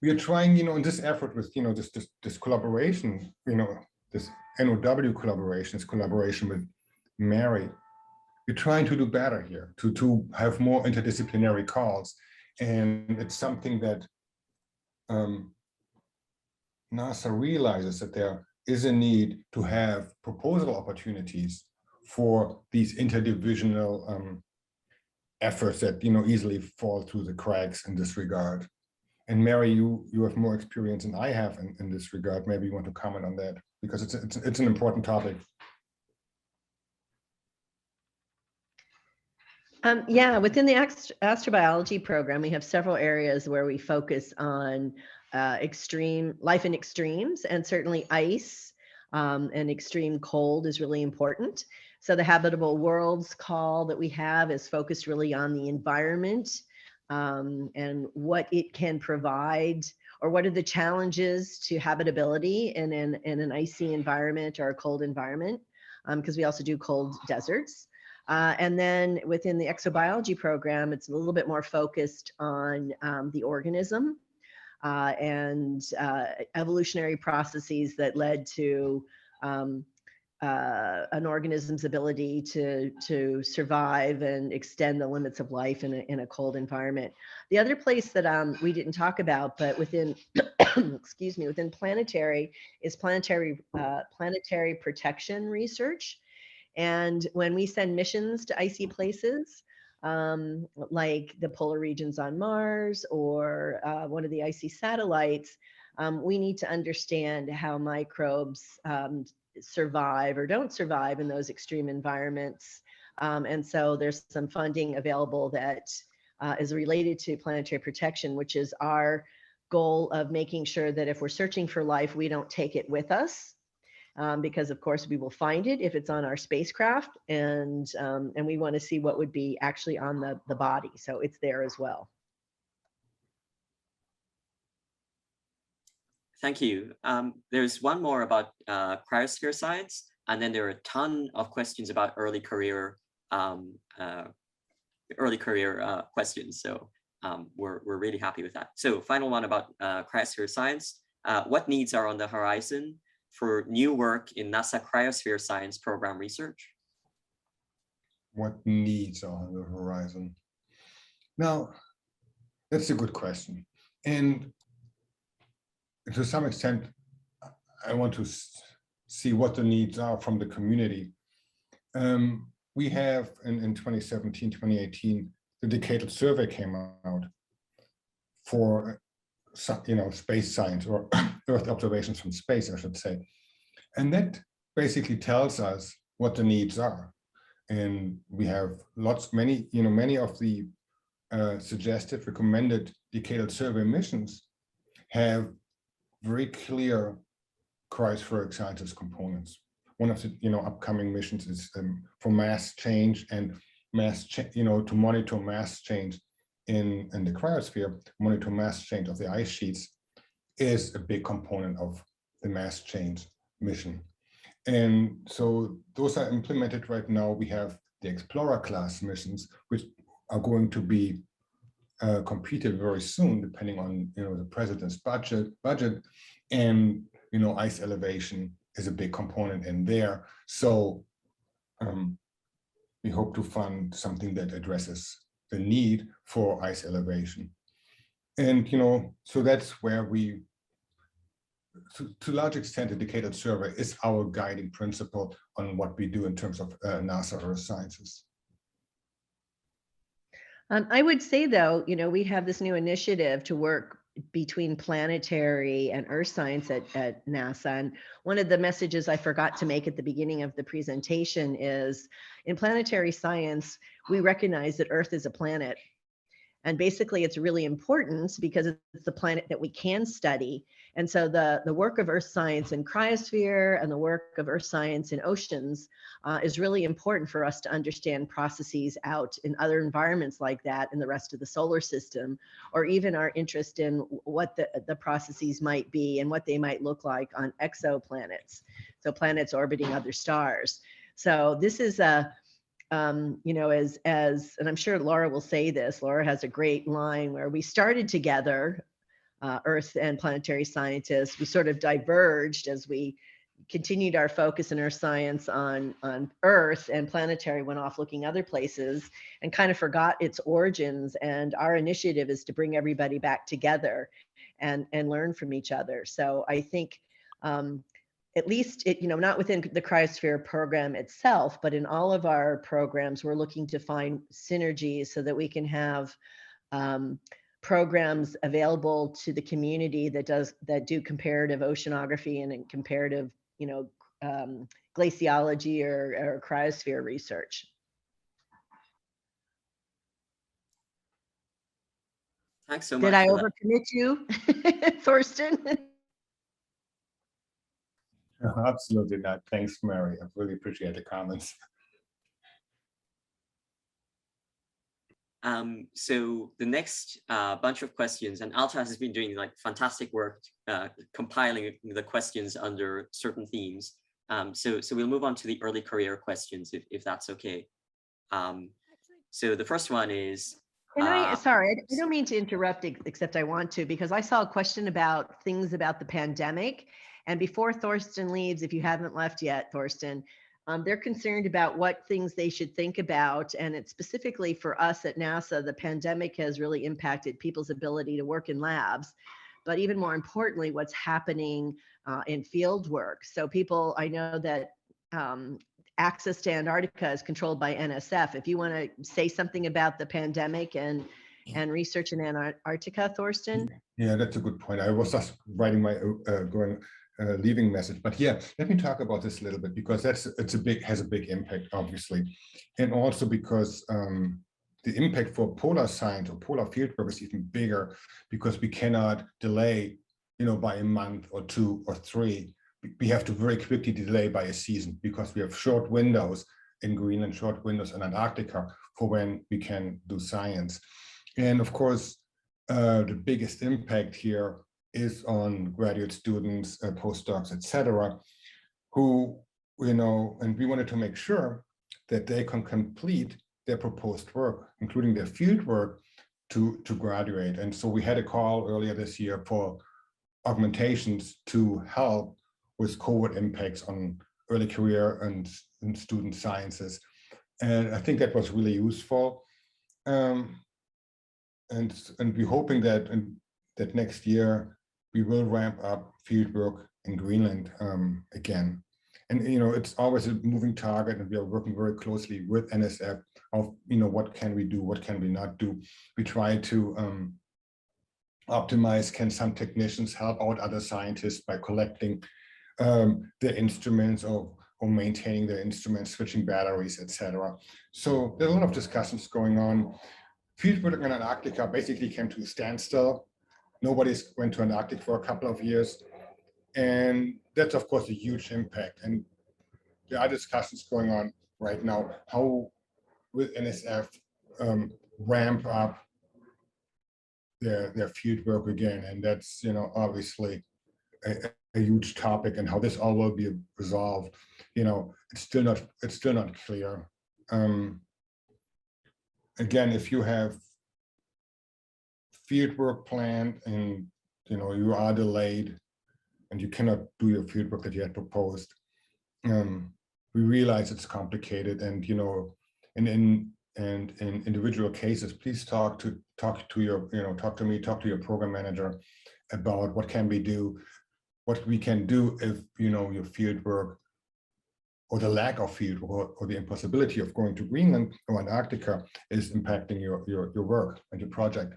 We are trying, in this effort with, this collaboration, this NOW collaboration, this collaboration with Mary. We're trying to do better here, to have more interdisciplinary calls. And it's something that NASA realizes that there is a need to have proposal opportunities for these interdivisional efforts that easily fall through the cracks in this regard. And Mary, you have more experience than I have in this regard. Maybe you want to comment on that, because it's an important topic. Yeah, within the astrobiology program, we have several areas where we focus on extreme life in extremes, and certainly ice and extreme cold is really important. So the Habitable Worlds call that we have is focused really on the environment and what it can provide, or what are the challenges to habitability in an icy environment or a cold environment, because we also do cold deserts. And then within the exobiology program, it's a little bit more focused on the organism and evolutionary processes that led to an organism's ability to survive and extend the limits of life in a cold environment. The other place that we didn't talk about, but within, excuse me, within Planetary is planetary protection research. And when we send missions to icy places, like the polar regions on Mars or one of the icy satellites, we need to understand how microbes survive or don't survive in those extreme environments. And so there's some funding available that is related to planetary protection, which is our goal of making sure that if we're searching for life, we don't take it with us. Because of course we will find it if it's on our spacecraft, and we want to see what would be actually on the body. So it's there as well. Thank you. There's one more about Cryosphere Science, and then there are a ton of questions about early career questions. So we're really happy with that. So final one about Cryosphere Science. What needs are on the horizon for new work in NASA Cryosphere Science program research? What needs are on the horizon? Now, that's a good question. And to some extent, I want to see what the needs are from the community. We have in 2017, 2018, the decadal survey came out for space science, or Earth observations from space, I should say. And that basically tells us what the needs are. And we have many of the suggested, recommended decadal survey missions have very clear Cryospheric Sciences components. One of the upcoming missions is for mass change and to monitor mass change in the cryosphere. Monitor mass change of the ice sheets is a big component of the mass change mission. And so those are implemented right now. We have the Explorer class missions, which are going to be completed very soon, depending on the president's budget. And ice elevation is a big component in there. So we hope to fund something that addresses the need for ice elevation. And so that's where we, to a large extent, the decadal survey is our guiding principle on what we do in terms of NASA Earth Sciences. I would say, though, we have this new initiative to work between planetary and earth science at NASA. And one of the messages I forgot to make at the beginning of the presentation is, in planetary science, we recognize that Earth is a planet. And basically, it's really important because it's the planet that we can study. And so the work of earth science in cryosphere and the work of earth science in oceans is really important for us to understand processes out in other environments like that in the rest of the solar system, or even our interest in what the processes might be and what they might look like on exoplanets. So planets orbiting other stars. So this is a and I'm sure Laura will say this, Laura has a great line where we started together, Earth and planetary scientists. We sort of diverged as we continued our focus in earth science on Earth, and planetary went off looking other places and kind of forgot its origins. And our initiative is to bring everybody back together and learn from each other. So I think at least not within the Cryosphere program itself, but in all of our programs, we're looking to find synergies so that we can have programs available to the community that do comparative oceanography and comparative, glaciology or cryosphere research. Thanks so much. Did I overcommit you, Thorsten? Absolutely not. Thanks, Mary. I really appreciate the comments. So the next bunch of questions, and Alta has been doing like fantastic work compiling the questions under certain themes. So we'll move on to the early career questions if that's okay. So the first one is. Sorry, I don't mean to interrupt, except I want to, because I saw a question about things about the pandemic. And before Thorsten leaves, if you haven't left yet, Thorsten, they're concerned about what things they should think about. And it's specifically for us at NASA, the pandemic has really impacted people's ability to work in labs, but even more importantly, what's happening in field work. So people, I know that access to Antarctica is controlled by NSF. If you want to say something about the pandemic and research in Antarctica, Thorsten? Yeah, that's a good point. I was just writing my leaving message, but yeah, let me talk about this a little bit, because has a big impact, obviously, and also because the impact for polar science or polar fieldwork is even bigger, because we cannot delay, by a month or 2 or 3. We have to very quickly delay by a season, because we have short windows in Greenland, short windows in Antarctica for when we can do science. And of course, the biggest impact here is on graduate students, postdocs, etc., who, and we wanted to make sure that they can complete their proposed work, including their field work, to graduate. And so we had a call earlier this year for augmentations to help with COVID impacts on early career and student sciences. And I think that was really useful. And we're hoping that that next year we will ramp up fieldwork in Greenland again. And it's always a moving target, and we are working very closely with NSF of what can we do, what can we not do. We try to optimize, can some technicians help out other scientists by collecting their instruments or maintaining their instruments, switching batteries, etc. So there's a lot of discussions going on. Fieldwork in Antarctica basically came to a standstill. Nobody's went to Antarctica for a couple of years. And that's, of course, a huge impact. And there are discussions going on right now, how will NSF ramp up their field work again. And that's, obviously a huge topic, and how this all will be resolved. It's still not clear. Again, if you have field work planned and you are delayed and you cannot do your field work that you had proposed, we realize it's complicated, and in individual cases, please talk to me, talk to your program manager about what we can do if your field work, or the lack of field work, or the impossibility of going to Greenland or Antarctica is impacting your work and your project.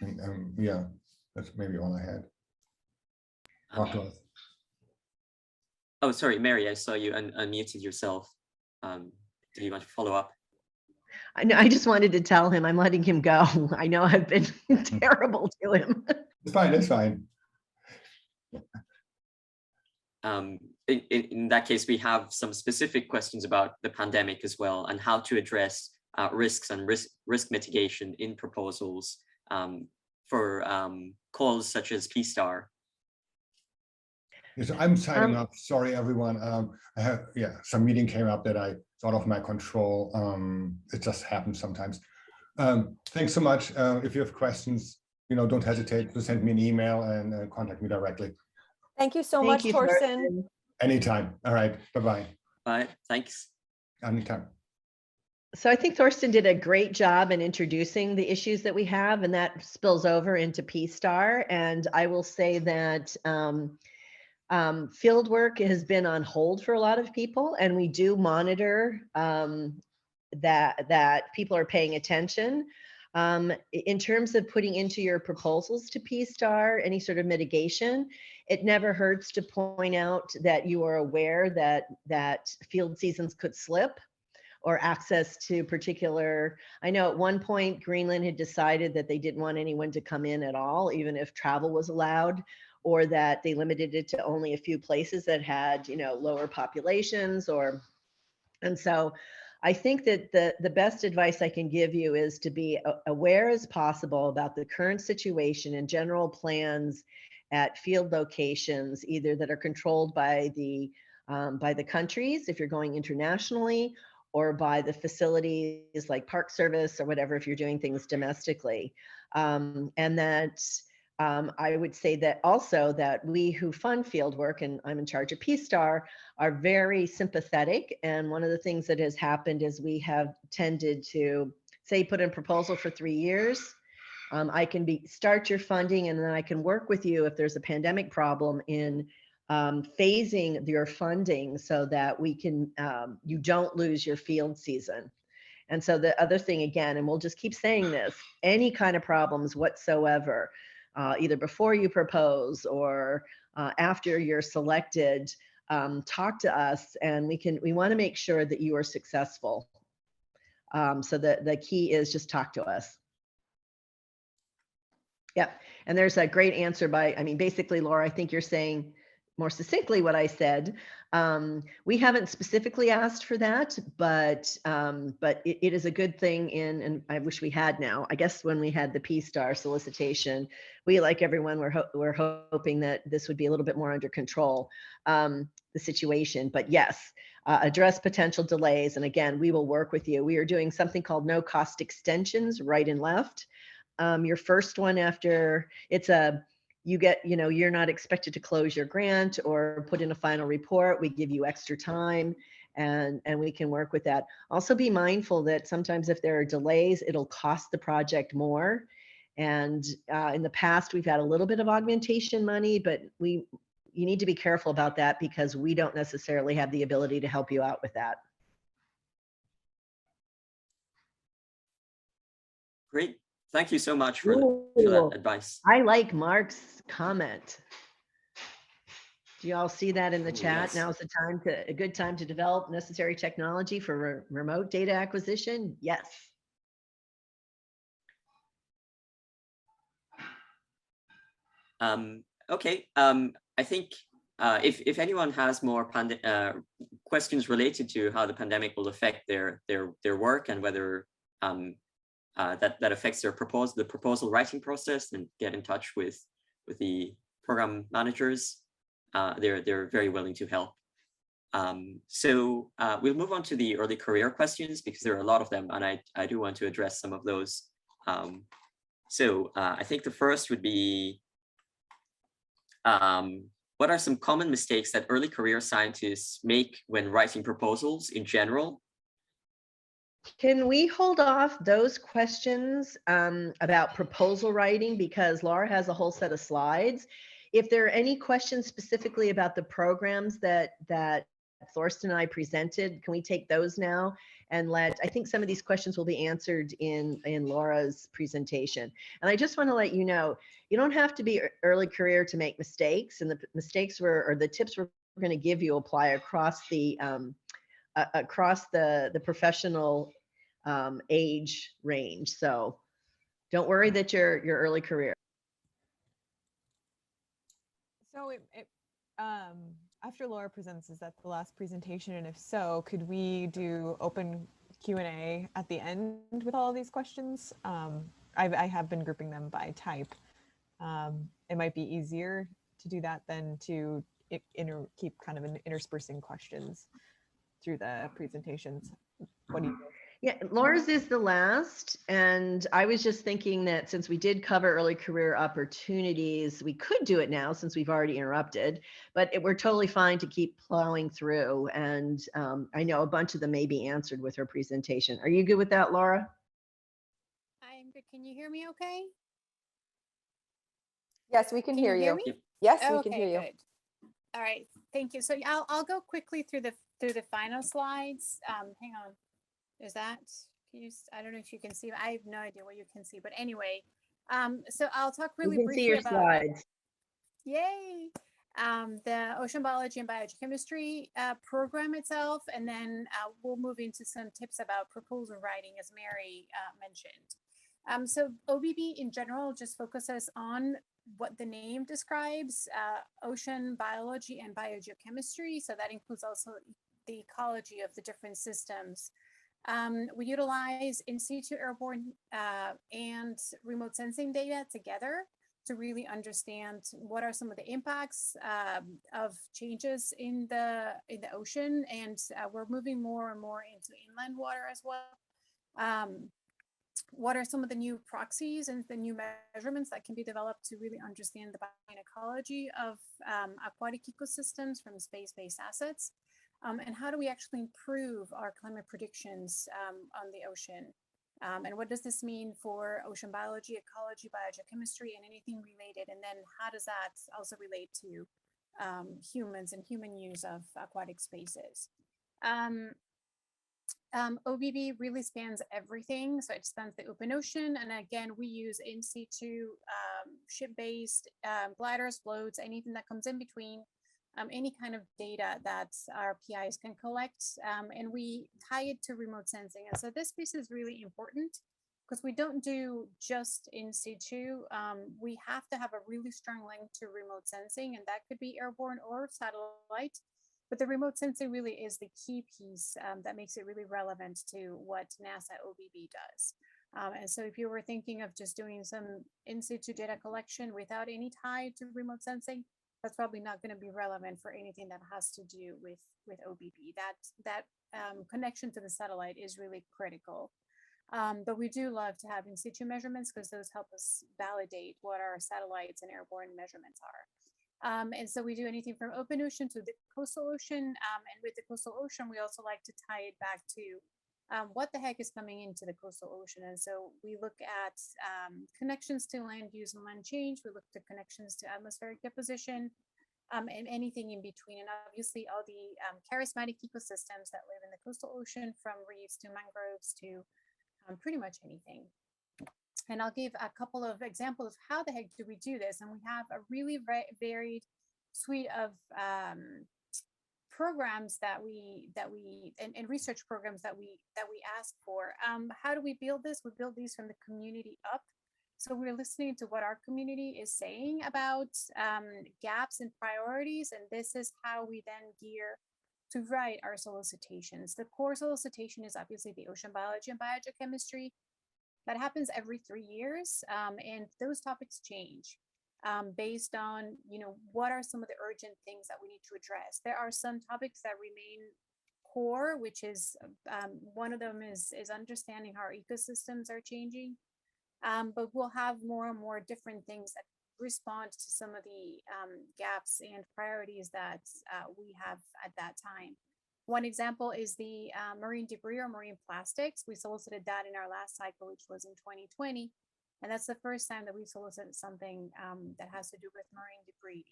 And yeah, that's maybe all I had. Oh, sorry, Mary, I saw you unmuted yourself. Do you want to follow up? I just wanted to tell him I'm letting him go. I know I've been terrible to him. It's fine, it's fine. In that case, we have some specific questions about the pandemic as well, and how to address risks and risk mitigation in proposals for calls such as P-STAR. Yes, I'm signing off. Sorry, everyone. I have some meeting came up that I out of my control. It just happens sometimes. Thanks so much. If you have questions, don't hesitate to send me an email and contact me directly. Thank you so much, Thorsten. Anytime. All right. Bye-bye. Bye. Thanks. Anytime. So I think Thorsten did a great job in introducing the issues that we have, and that spills over into P-STAR. And I will say that field work has been on hold for a lot of people, and we do monitor that people are paying attention. In terms of putting into your proposals to P-STAR any sort of mitigation, it never hurts to point out that you are aware that field seasons could slip, or access to particular, I know at one point Greenland had decided that they didn't want anyone to come in at all, even if travel was allowed, or that they limited it to only a few places that had, lower populations, and so I think that the best advice I can give you is to be aware as possible about the current situation and general plans at field locations, either that are controlled by the countries, if you're going internationally, or by the facilities like Park Service or whatever, if you're doing things domestically. And that I would say that also that we who fund field work, and I'm in charge of P-STAR, are very sympathetic. And one of the things that has happened is we have tended to say, put in a proposal for 3 years. I can start your funding, and then I can work with you if there's a pandemic problem in phasing your funding so that we can, you don't lose your field season. And so the other thing again, and we'll just keep saying this, any kind of problems whatsoever, either before you propose or after you're selected, talk to us, and we want to make sure that you are successful. So the key is just talk to us. Yep. And there's a great answer basically, Laura, I think you're saying more succinctly what I said. We haven't specifically asked for that, but it is a good thing and I wish we had now. I guess when we had the P-STAR solicitation, we, like everyone, we're hoping that this would be a little bit more under control, the situation. But yes, address potential delays. And again, we will work with you. We are doing something called no cost extensions, right and left. Your first one after you're not expected to close your grant or put in a final report. We give you extra time and we can work with that. Also be mindful that sometimes if there are delays, it'll cost the project more. And in the past, we've had a little bit of augmentation money, but you need to be careful about that because we don't necessarily have the ability to help you out with that. Great. Thank you so much for that advice. I like Mark's comment. Do you all see that in the chat? Yes. Now is a good time to develop necessary technology for remote data acquisition? Yes. Okay. I think if anyone has more questions related to how the pandemic will affect their work and whether that affects the proposal writing process, and get in touch with the program managers. They're very willing to help. So we'll move on to the early career questions because there are a lot of them, and I do want to address some of those. So I think the first would be, what are some common mistakes that early career scientists make when writing proposals in general? Can we hold off those questions about proposal writing, because Laura has a whole set of slides. If there are any questions specifically about the programs that Thorsten and I presented, can we take those now? And I think some of these questions will be answered in Laura's presentation. And I just want to let you know, you don't have to be early career to make mistakes, and the mistakes or the tips we're going to give you apply across the professional age range. So don't worry that you're early career. So after Laura presents, is that the last presentation? And if so, could we do open Q&A at the end with all of these questions? I have been grouping them by type. It might be easier to do that than to keep kind of interspersing questions through the presentations. What do you think? Yeah, Laura's is the last. And I was just thinking that since we did cover early career opportunities, we could do it now since we've already interrupted, but we're totally fine to keep plowing through. And I know a bunch of them may be answered with her presentation. Are you good with that, Laura? I'm good. Can you hear me okay? Yes, we can hear you. Me? Yes, Okay, we can hear you. Good. All right, thank you. So I'll go quickly through the final slides. Hang on. Is that, can you, I don't know if you can see, I have no idea what you can see, but anyway, so I'll talk You really can see briefly your about, slides. yay, the Ocean Biology and Biogeochemistry program itself, and then we'll move into some tips about proposal writing, as Mary mentioned. So OBB in general just focuses on what the name describes, ocean biology and biogeochemistry. So that includes also the ecology of the different systems. We utilize in situ airborne and remote sensing data together to really understand what are some of the impacts of changes in the ocean, and we're moving more and more into inland water as well. What are some of the new proxies and the new measurements that can be developed to really understand the ecology of aquatic ecosystems from space-based assets? And how do we actually improve our climate predictions on the ocean? And what does this mean for ocean biology, ecology, biogeochemistry, and anything related? And then how does that also relate to humans and human use of aquatic spaces? OBB really spans everything. So it spans the open ocean. And again, we use in situ, ship-based, gliders, floats, anything that comes in between, any kind of data that our PIs can collect, and we tie it to remote sensing. And so this piece is really important because we don't do just in situ. We have to have a really strong link to remote sensing, and that could be airborne or satellite. But the remote sensing really is the key piece that makes it really relevant to what NASA OBB does. And so if you were thinking of just doing some in situ data collection without any tie to remote sensing, that's probably not going to be relevant for anything that has to do with OBB. That connection to the satellite is really critical. But we do love to have in situ measurements because those help us validate what our satellites and airborne measurements are. And so we do anything from open ocean to the coastal ocean. And with the coastal ocean, we also like to tie it back to what the heck is coming into the coastal ocean. And so we look at connections to land use and land change. We look to connections to atmospheric deposition and anything in between. And obviously all the charismatic ecosystems that live in the coastal ocean, from reefs to mangroves to pretty much anything. And I'll give a couple of examples of how the heck do we do this. And we have a really varied suite of programs that we and research programs that we ask for. How do we build this? We build these from the community up. So we're listening to what our community is saying about gaps and priorities, and this is how we then gear to write our solicitations. The core solicitation is obviously the ocean biology and biogeochemistry. That happens every 3 years, and those topics change based on, what are some of the urgent things that we need to address. There are some topics that remain core, which is one of them is understanding how our ecosystems are changing. But we'll have more and more different things that respond to some of the gaps and priorities that we have at that time. One example is the marine debris or marine plastics. We solicited that in our last cycle, which was in 2020. And that's the first time that we solicited something that has to do with marine debris.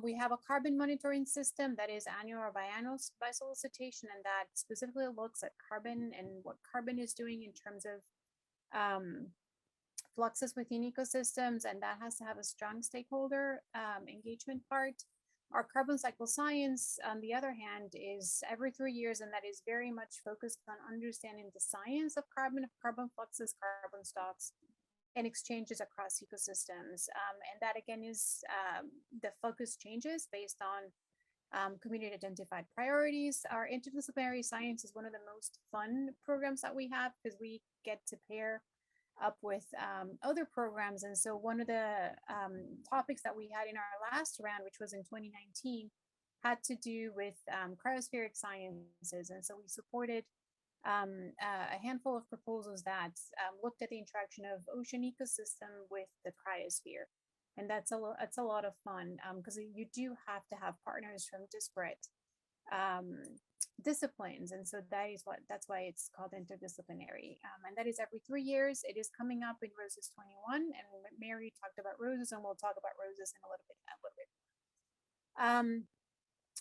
We have a carbon monitoring system that is annual or biannual by solicitation, and that specifically looks at carbon and what carbon is doing in terms of fluxes within ecosystems, and that has to have a strong stakeholder engagement part. Our carbon cycle science, on the other hand, is every 3 years, and that is very much focused on understanding the science of carbon fluxes, carbon stocks, and exchanges across ecosystems. And that again is the focus changes based on community identified priorities. Our interdisciplinary science is one of the most fun programs that we have because we get to pair up with other programs. And so one of the topics that we had in our last round, which was in 2019, had to do with Cryospheric Sciences. And so we supported a handful of proposals that looked at the interaction of ocean ecosystem with the cryosphere. And that's a lot of fun because you do have to have partners from disparate disciplines, and so that's why it's called interdisciplinary, and that is every 3 years. It is coming up in Roses 21, and Mary talked about roses, and we'll talk about roses in a little bit.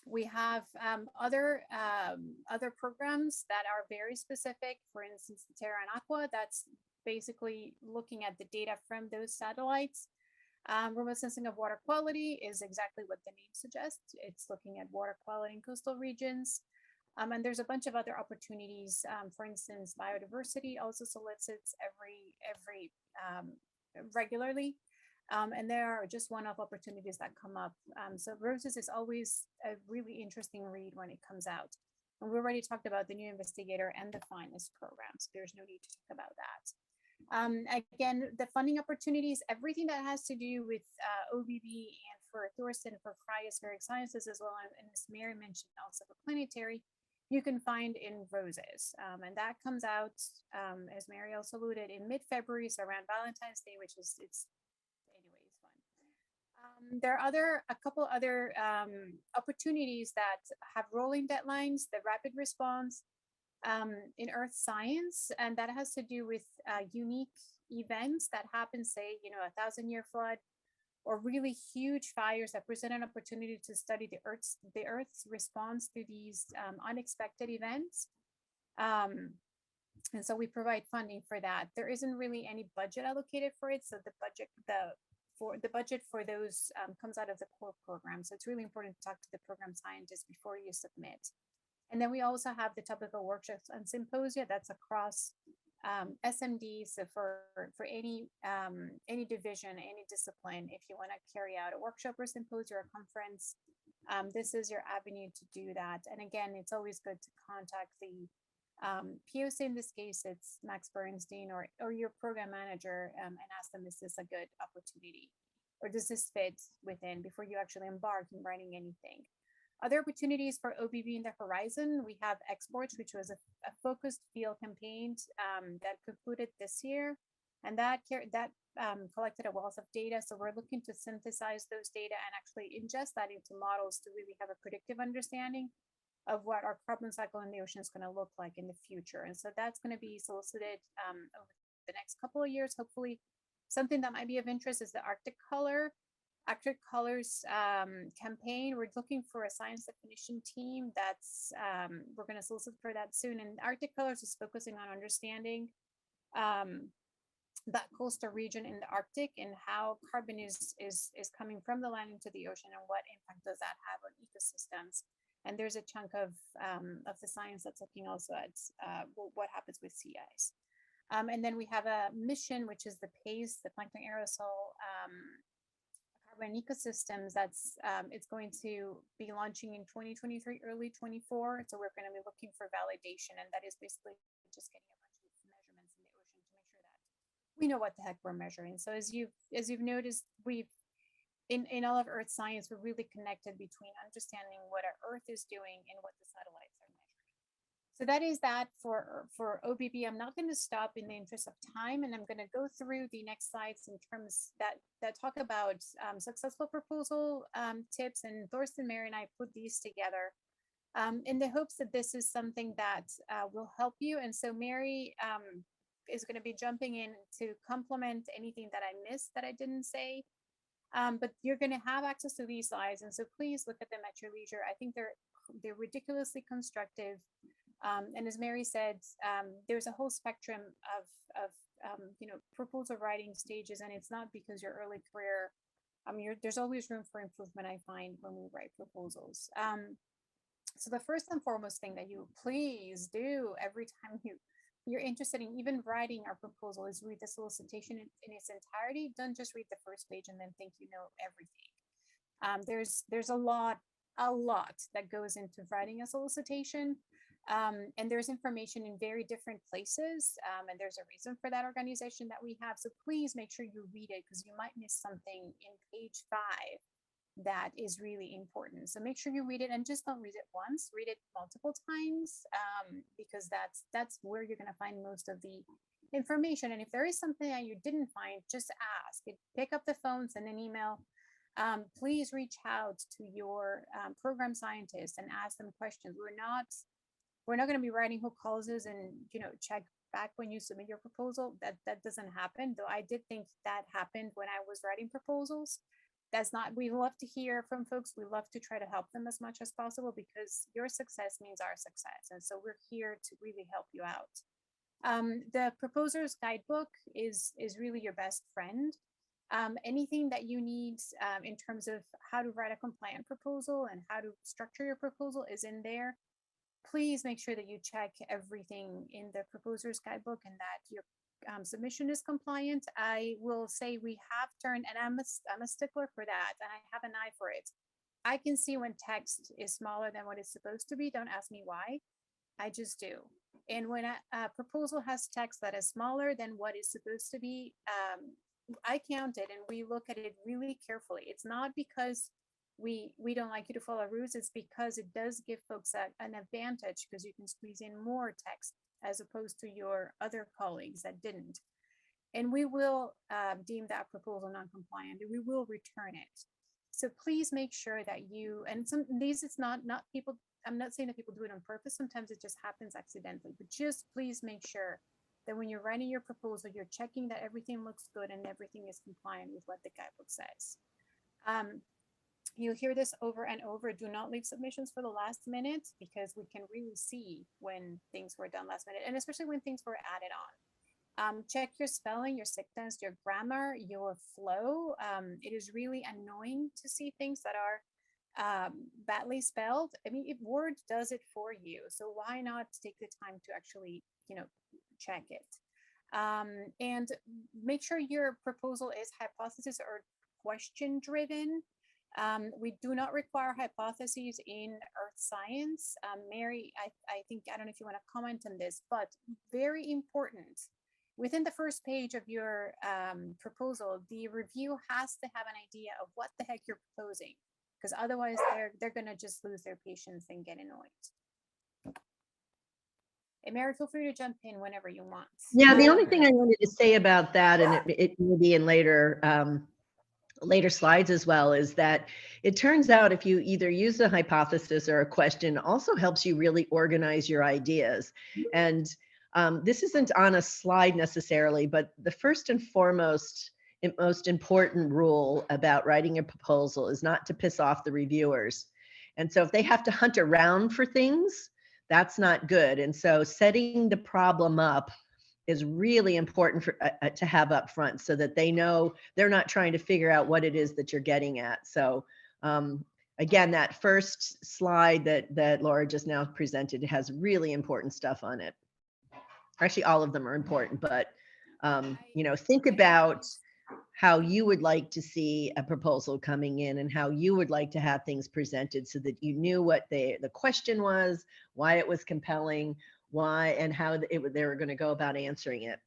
We have other programs that are very specific. For instance, the Terra and Aqua, that's basically looking at the data from those satellites. Remote sensing of water quality is exactly what the name suggests. It's looking at water quality in coastal regions. And there's a bunch of other opportunities. For instance, biodiversity also solicits every regularly. And there are just one-off opportunities that come up. So Roses is always a really interesting read when it comes out. And we already talked about the new investigator and the finest programs. There's no need to talk about that. Again, the funding opportunities, everything that has to do with OBB and for Thorsten for Cryospheric Sciences as well, and as Mary mentioned also for Planetary, you can find in Roses. And that comes out, as Mary also alluded, in mid-February, so around Valentine's Day, which is, it's anyways fun. There are a couple other opportunities that have rolling deadlines, the rapid response in earth science, and that has to do with unique events that happen, say, you know, 1,000-year flood or really huge fires that present an opportunity to study the Earth's response to these unexpected events. And so we provide funding for that. There isn't really any budget allocated for it, so the budget for those comes out of the core program. So it's really important to talk to the program scientists before you submit. And then we also have the topical workshops and symposia that's across SMD. So for any division, any discipline, if you want to carry out a workshop or symposium or conference, this is your avenue to do that. And again, it's always good to contact the POC. In this case, it's Max Bernstein or your program manager, and ask them, is this a good opportunity, or does this fit within, before you actually embark in writing anything. Other opportunities for OBB in the horizon, we have exports, which was a focused field campaign that concluded this year, and that collected a wealth of data. So we're looking to synthesize those data and actually ingest that into models to really have a predictive understanding of what our carbon cycle in the ocean is going to look like in the future. And so that's going to be solicited over the next couple of years. Hopefully, something that might be of interest is the Arctic Colors campaign. We're looking for a science definition team that's, we're going to solicit for that soon. And Arctic Colors is focusing on understanding that coastal region in the Arctic and how carbon is coming from the land into the ocean and what impact does that have on ecosystems. And there's a chunk of the science that's looking also at what happens with sea ice. And then we have a mission, which is the PACE, the plankton aerosol carbon ecosystems. That's it's going to be launching in 2023, early 24. So we're going to be looking for validation, and that is basically just getting a bunch of measurements in the ocean to make sure that we know what the heck we're measuring. So as you've noticed, we've in all of Earth science, we're really connected between understanding what our Earth is doing and what the satellites are measuring. So that is that for OBB. I'm not going to stop in the interest of time, and I'm going to go through the next slides in terms that talk about successful proposal tips. And Thorsten, Mary, and I put these together in the hopes that this is something that will help you. And so Mary is going to be jumping in to complement anything that I missed that I didn't say. But you're going to have access to these slides, and so please look at them at your leisure. I think they're ridiculously constructive, and as Mary said, there's a whole spectrum of proposal writing stages, and it's not because you're early career. There's always room for improvement, I find, when we write proposals. So the first and foremost thing that you please do every time you're interested in even writing our proposal is read the solicitation in its entirety. Don't just read the first page and then think you know everything. There's a lot that goes into writing a solicitation, and there's information in very different places, and there's a reason for that organization that we have. So please make sure you read it, because you might miss something in page 5 that is really important. So make sure you read it, and just don't read it once, read it multiple times, because that's where you're going to find most of the information. And if there is something that you didn't find, just ask. Pick up the phone, send an email. Please reach out to your program scientists and ask them questions. We're not going to be writing who calls us and check back when you submit your proposal. That doesn't happen, though I did think that happened when I was writing proposals, that's not, we love to hear from folks. We love to try to help them as much as possible because your success means our success. And so we're here to really help you out. The proposer's guidebook is really your best friend. Anything that you need in terms of how to write a compliant proposal and how to structure your proposal is in there. Please make sure that you check everything in the proposer's guidebook and that your submission is compliant. I will say we have turned, and I'm a stickler for that, and I have an eye for it. I can see when text is smaller than what it's supposed to be. Don't ask me why. I just do. And when a proposal has text that is smaller than what is supposed to be, I count it and we look at it really carefully. It's not because we don't like you to follow rules, it's because it does give folks an advantage because you can squeeze in more text as opposed to your other colleagues that didn't. And we will deem that proposal non-compliant and we will return it. So please make sure that you, and some these it's not people, I'm not saying that people do it on purpose, sometimes it just happens accidentally, but just please make sure that when you're writing your proposal, you're checking that everything looks good and everything is compliant with what the guidebook says. You hear this over and over, do not leave submissions for the last minute because we can really see when things were done last minute and especially when things were added on. Check your spelling, your sentence, your grammar, your flow. It is really annoying to see things that are badly spelled. I mean, if Word does it for you, so why not take the time to actually, check it? And make sure your proposal is hypothesis or question driven. We do not require hypotheses in earth science. Mary, I think, I don't know if you want to comment on this, but very important. Within the first page of your proposal, the review has to have an idea of what the heck you're proposing, because otherwise they're going to just lose their patience and get annoyed. And Mary, feel free to jump in whenever you want. Yeah, the only thing I wanted to say about that, and it will be in later slides as well, is that it turns out if you either use a hypothesis or a question, also helps you really organize your ideas. And this isn't on a slide necessarily, but the first and foremost and most important rule about writing a proposal is not to piss off the reviewers. And so if they have to hunt around for things, that's not good. And so setting the problem up is really important for to have up front so that they know they're not trying to figure out what it is that you're getting at. So again, that first slide that Laura just now presented has really important stuff on it. Actually, all of them are important, but think about how you would like to see a proposal coming in and how you would like to have things presented so that you knew what the question was, why it was compelling, why and how they were going to go about answering it.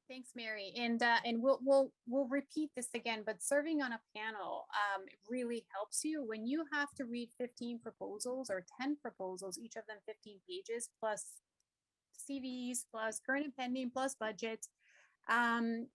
Thanks, Mary. And we'll repeat this again, but serving on a panel really helps you when you have to read 15 proposals or 10 proposals, each of them 15 pages, plus CVs, plus current and pending, plus budget.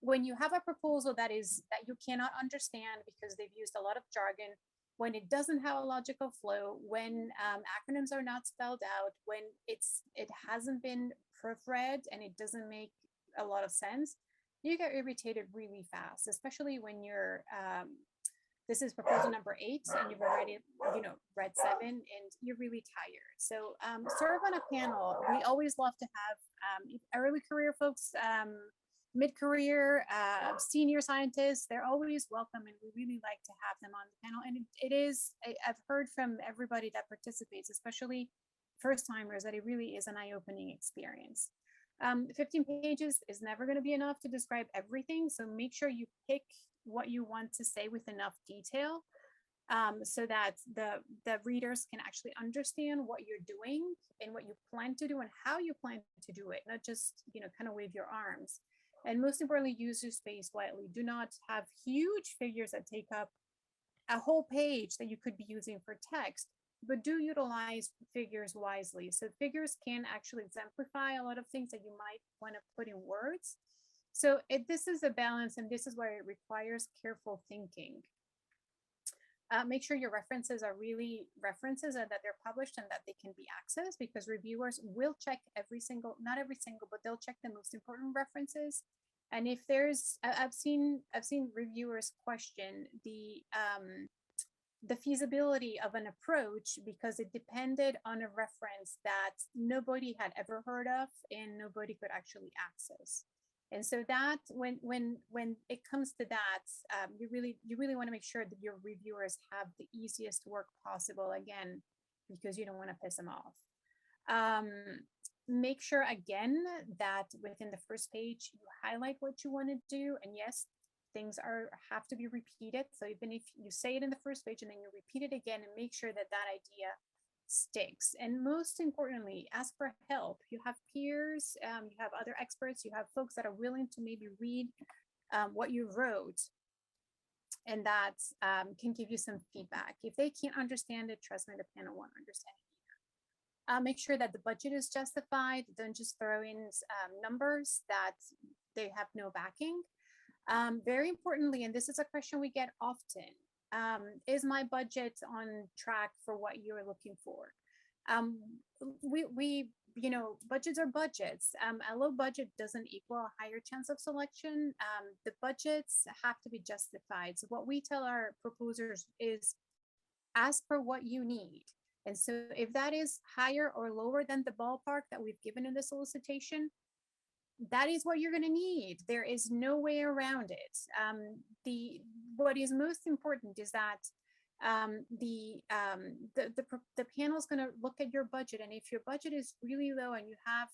When you have a proposal that you cannot understand because they've used a lot of jargon, when it doesn't have a logical flow, when acronyms are not spelled out, when it hasn't been proofread and it doesn't make a lot of sense, you get irritated really fast, especially when you're this is proposal number 8 and you've already read 7 and you're really tired. So serve on a panel. We always love to have early career folks, mid-career, senior scientists. They're always welcome and we really like to have them on the panel. And it is, I've heard from everybody that participates, especially first timers, that it really is an eye-opening experience. 15 pages is never going to be enough to describe everything. So make sure you pick what you want to say with enough detail so that the readers can actually understand what you're doing and what you plan to do and how you plan to do it, not just, kind of wave your arms. And most importantly, use your space wisely. Do not have huge figures that take up a whole page that you could be using for text, but do utilize figures wisely. So figures can actually exemplify a lot of things that you might want to put in words. So this is a balance, and this is where it requires careful thinking. Make sure your references are really references and that they're published and that they can be accessed, because reviewers will check not every single, but they'll check the most important references. And if there's, I've seen reviewers question the feasibility of an approach because it depended on a reference that nobody had ever heard of and nobody could actually access. And so that when it comes to that, you really want to make sure that your reviewers have the easiest work possible, again, because you don't want to piss them off. Make sure again that within the first page you highlight what you want to do, and yes, things have to be repeated. So even if you say it in the first page and then you repeat it again, and make sure that that idea sticks. And most importantly, ask for help. You have peers, you have other experts, you have folks that are willing to maybe read what you wrote, and that can give you some feedback. If they can't understand it, trust me, the panel won't understand it either. Make sure that the budget is justified. Don't just throw in numbers that they have no backing. Very importantly, and this is a question we get often, is my budget on track for what you're looking for? We budgets are budgets. A low budget doesn't equal a higher chance of selection. The budgets have to be justified. So what we tell our proposers is ask for what you need. And so if that is higher or lower than the ballpark that we've given in the solicitation, that is what you're going to need. There is no way around it. What is most important is that the panel is going to look at your budget, and if your budget is really low and you have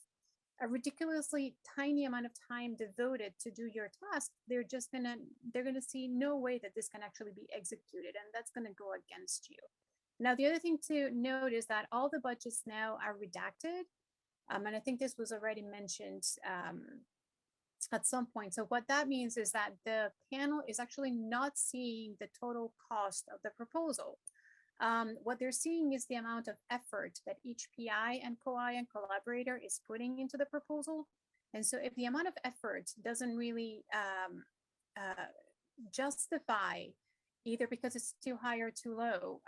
a ridiculously tiny amount of time devoted to do your task, they're going to see no way that this can actually be executed, and that's going to go against you. Now, the other thing to note is that all the budgets now are redacted. And I think this was already mentioned at some point. So what that means is that the panel is actually not seeing the total cost of the proposal. What they're seeing is the amount of effort that each PI and co-I and collaborator is putting into the proposal. And so if the amount of effort doesn't really justify, either because it's too high or too low,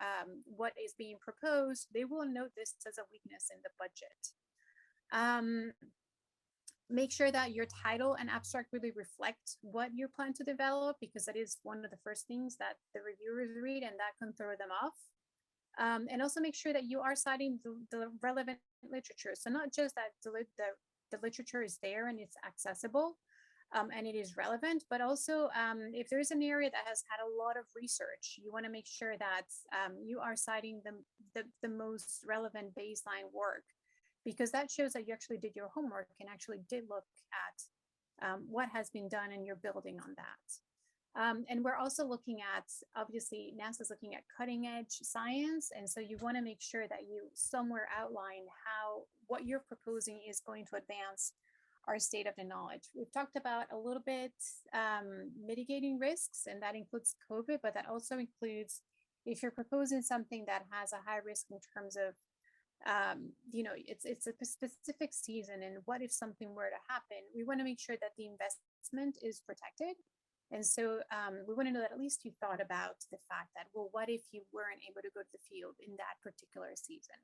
what is being proposed, they will note this as a weakness in the budget. Make sure that your title and abstract really reflect what you plan to develop, because that is one of the first things that the reviewers read, and that can throw them off. And also make sure that you are citing the relevant literature. So not just that the literature is there and it's accessible and it is relevant, but also if there's an area that has had a lot of research, you want to make sure that you are citing the most relevant baseline work, because that shows that you actually did your homework and actually did look at what has been done, and you're building on that. And we're also looking at, obviously, NASA's looking at cutting edge science. And so you want to make sure that you somewhere outline what you're proposing is going to advance our state of the knowledge. We've talked about a little bit mitigating risks, and that includes COVID, but that also includes if you're proposing something that has a high risk in terms of it's a specific season, and what if something were to happen? We want to make sure that the investment is protected. And so we want to know that at least you thought about the fact that, well, what if you weren't able to go to the field in that particular season?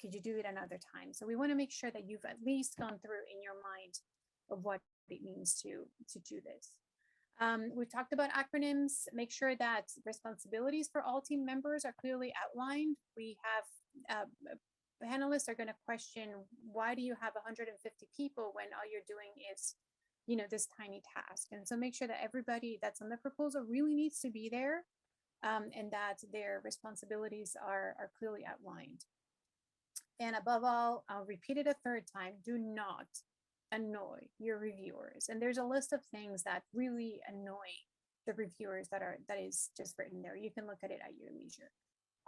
Could you do it another time? So we want to make sure that you've at least gone through in your mind of what it means to do this. We've talked about acronyms. Make sure that responsibilities for all team members are clearly outlined. We have panelists are going to question, why do you have 150 people when all you're doing is this tiny task? And so make sure that everybody that's on the proposal really needs to be there, and that their responsibilities are clearly outlined. And above all, I'll repeat it a third time, do not annoy your reviewers. And there's a list of things that really annoy the reviewers that is just written there. You can look at it at your leisure.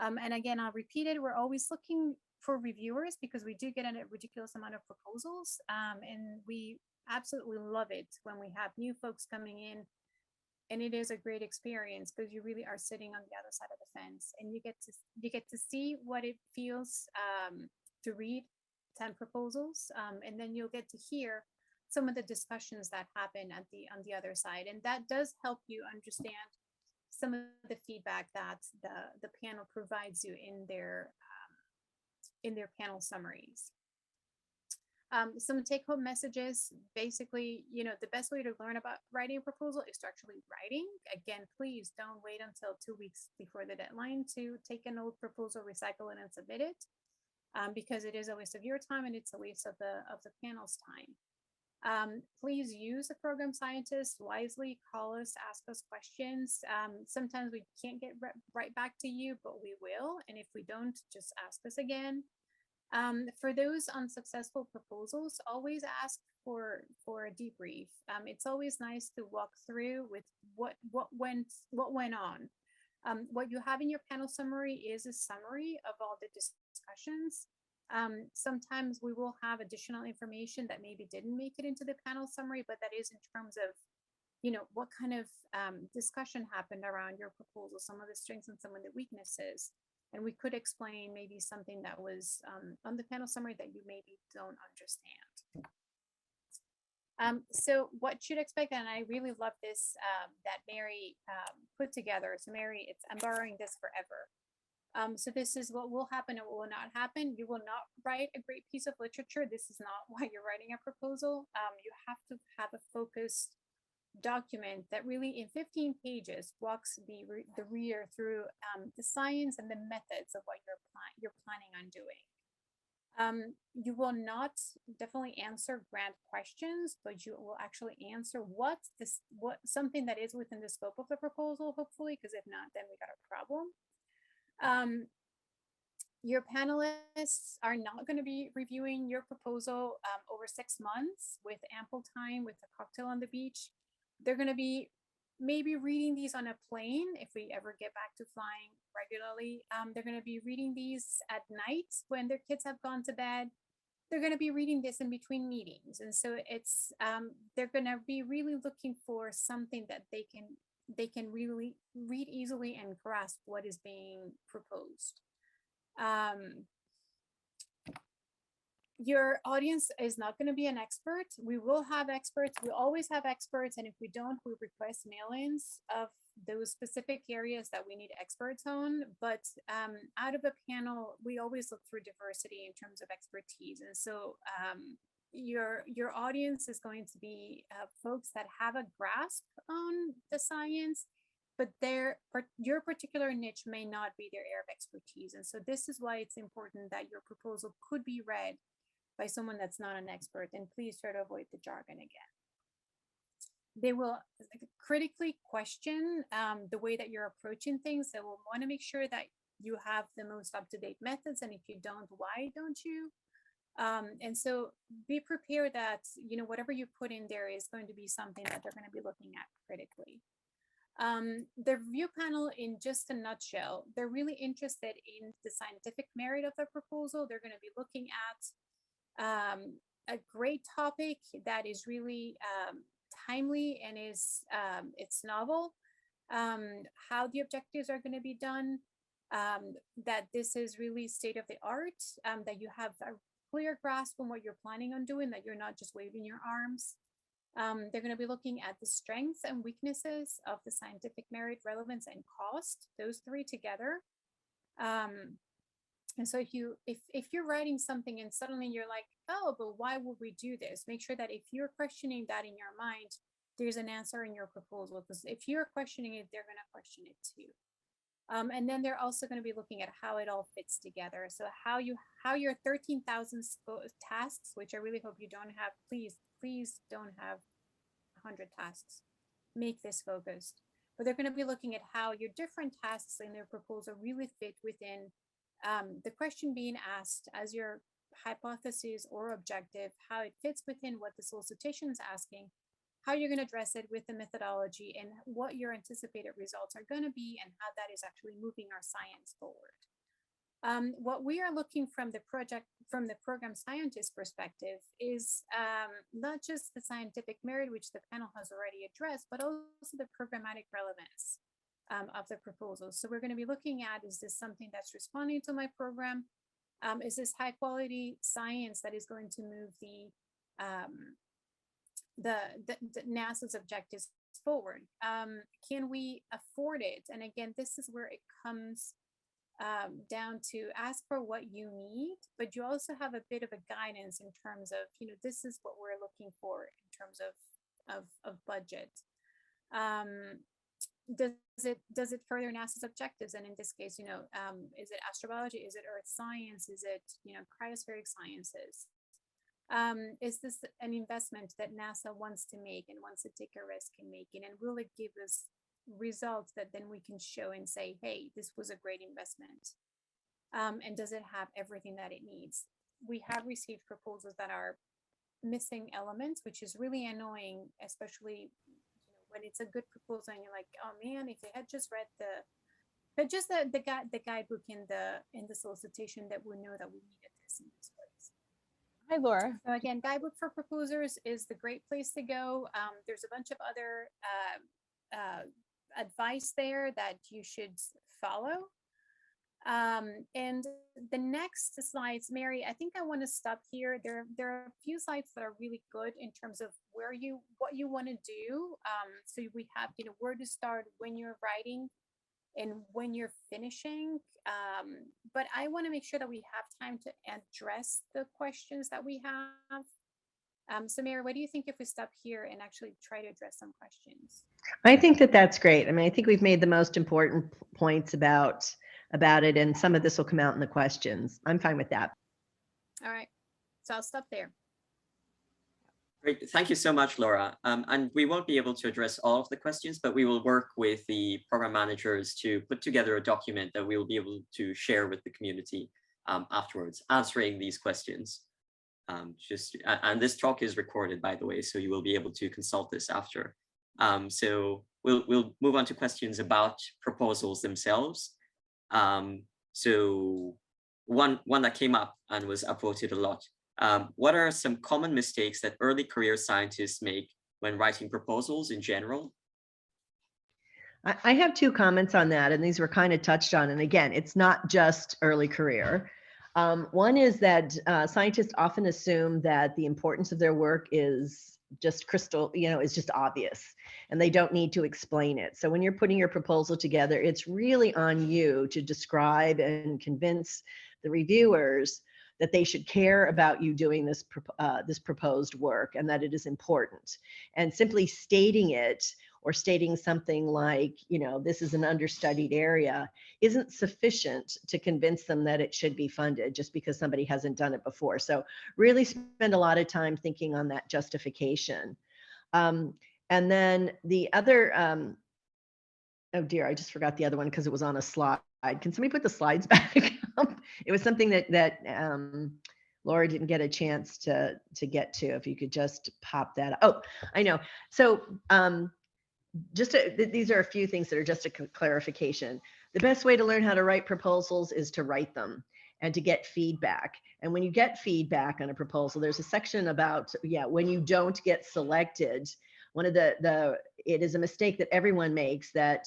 And again, I'll repeat it, we're always looking for reviewers because we do get a ridiculous amount of proposals, and we absolutely love it when we have new folks coming in, and it is a great experience because you really are sitting on the other side of the fence, and you get to see what it feels to read 10 proposals, and then you'll get to hear some of the discussions that happen on the other side, and that does help you understand some of the feedback that the panel provides you in their panel summaries. Some take-home messages, basically, the best way to learn about writing a proposal is to actually writing. Again, please don't wait until 2 weeks before the deadline to take an old proposal, recycle it, and submit it, because it is a waste of your time and it's a waste of the panel's time. Please use a program scientist wisely. Call us, ask us questions. Sometimes we can't get right back to you, but we will. And if we don't, just ask us again. For those unsuccessful proposals, always ask for a debrief. It's always nice to walk through with what went on. What you have in your panel summary is a summary of all the discussions. Sometimes we will have additional information that maybe didn't make it into the panel summary, but that is in terms of, what kind of discussion happened around your proposal, some of the strengths and some of the weaknesses. And we could explain maybe something that was on the panel summary that you maybe don't understand. So what should expect, and I really love this, that Mary put together. So Mary, I'm borrowing this forever. So this is what will happen and what will not happen. You will not write a great piece of literature. This is not why you're writing a proposal. You have to have a focused document that really in 15 pages walks the reader through the science and the methods of what you're planning on doing. You will not definitely answer grand questions, but you will actually answer what something that is within the scope of the proposal, hopefully, because if not, then we got a problem. Your panelists are not going to be reviewing your proposal over 6 months with ample time with a cocktail on the beach. They're going to be maybe reading these on a plane if we ever get back to flying regularly. They're going to be reading these at night when their kids have gone to bed. They're going to be reading this in between meetings. And so it's they're going to be really looking for something that they can really read easily and grasp what is being proposed. Your audience is not going to be an expert. We will have experts. We always have experts. And if we don't, we request mail-ins of those specific areas that we need experts on. But out of a panel, we always look for diversity in terms of expertise. And so your audience is going to be folks that have a grasp on the science, but your particular niche may not be their area of expertise. And so this is why it's important that your proposal could be read by someone that's not an expert, and please try to avoid the jargon again. They will critically question the way that you're approaching things. They will want to make sure that you have the most up-to-date methods, and if you don't, why don't you? And so be prepared that whatever you put in there is going to be something that they're going to be looking at critically. The review panel, in just a nutshell, they're really interested in the scientific merit of the proposal. They're going to be looking at a great topic that is really timely and it's novel, how the objectives are going to be done, that this is really state of the art, that you have a clear grasp on what you're planning on doing, that you're not just waving your arms. They're going to be looking at the strengths and weaknesses of the scientific merit, relevance, and cost, those three together. And so if you're writing something and suddenly you're like, oh, but why would we do this? Make sure that if you're questioning that in your mind, there's an answer in your proposal, because if you're questioning it, they're going to question it too. And then they're also going to be looking at how it all fits together. So how your 13,000 tasks, which I really hope you don't have, please don't have 100 tasks. Make this focused. But they're going to be looking at how your different tasks in their proposal really fit within the question being asked as your hypothesis or objective, how it fits within what the solicitation is asking, how you're going to address it with the methodology, and what your anticipated results are going to be, and how that is actually moving our science forward. What we are looking from the program scientist perspective is not just the scientific merit, which the panel has already addressed, but also the programmatic relevance of the proposal. So we're going to be looking at, is this something that's responding to my program? Is this high quality science that is going to move the NASA's objectives forward? Can we afford it? And again, this is where it comes down to ask for what you need, but you also have a bit of a guidance in terms of, this is what we're looking for in terms of budget. Does it further NASA's objectives? And in this case, is it astrobiology? Is it earth science? Is it, cryospheric sciences? Is this an investment that NASA wants to make and wants to take a risk in making? And will it give us results that then we can show and say, hey, this was a great investment? And does it have everything that it needs? We have received proposals that are missing elements, which is really annoying, especially when it's a good proposal and you're like, oh man, if they had just read the guidebook in the solicitation, that would know that we needed this in this place. Hi, Laura. So again, guidebook for proposers is the great place to go. There's a bunch of other advice there that you should follow. And the next slides, Mary, I think I want to stop here. There are a few slides that are really good in terms of what you want to do. So we have, where to start when you're writing and when you're finishing. But I want to make sure that we have time to address the questions that we have. So Mary, what do you think if we stop here and actually try to address some questions? I think that's great. I mean, I think we've made the most important points about it, and some of this will come out in the questions. I'm fine with that. All right, so I'll stop there. Great, thank you so much, Laura. And we won't be able to address all of the questions, but we will work with the program managers to put together a document that we will be able to share with the community afterwards, answering these questions. And this talk is recorded, by the way, so you will be able to consult this after. So we'll move on to questions about proposals themselves. So one that came up and was upvoted a lot. What are some common mistakes that early career scientists make when writing proposals in general? I have two comments on that, and these were kind of touched on. And again, it's not just early career. One is that scientists often assume that the importance of their work is just is just obvious, and they don't need to explain it. So when you're putting your proposal together, it's really on you to describe and convince the reviewers that they should care about you doing this proposed work and that it is important. And simply stating it, or stating something like, this is an understudied area, isn't sufficient to convince them that it should be funded just because somebody hasn't done it before. So really spend a lot of time thinking on that justification. And then the other, oh dear, I just forgot the other one because it was on a slide. Can somebody put the slides back up? It was something that Laura didn't get a chance to get to. If you could just pop that up. Oh, I know. So these are a few things that are just a clarification. The best way to learn how to write proposals is to write them and to get feedback. And when you get feedback on a proposal, there's a section about, when you don't get selected, one of it is a mistake that everyone makes, that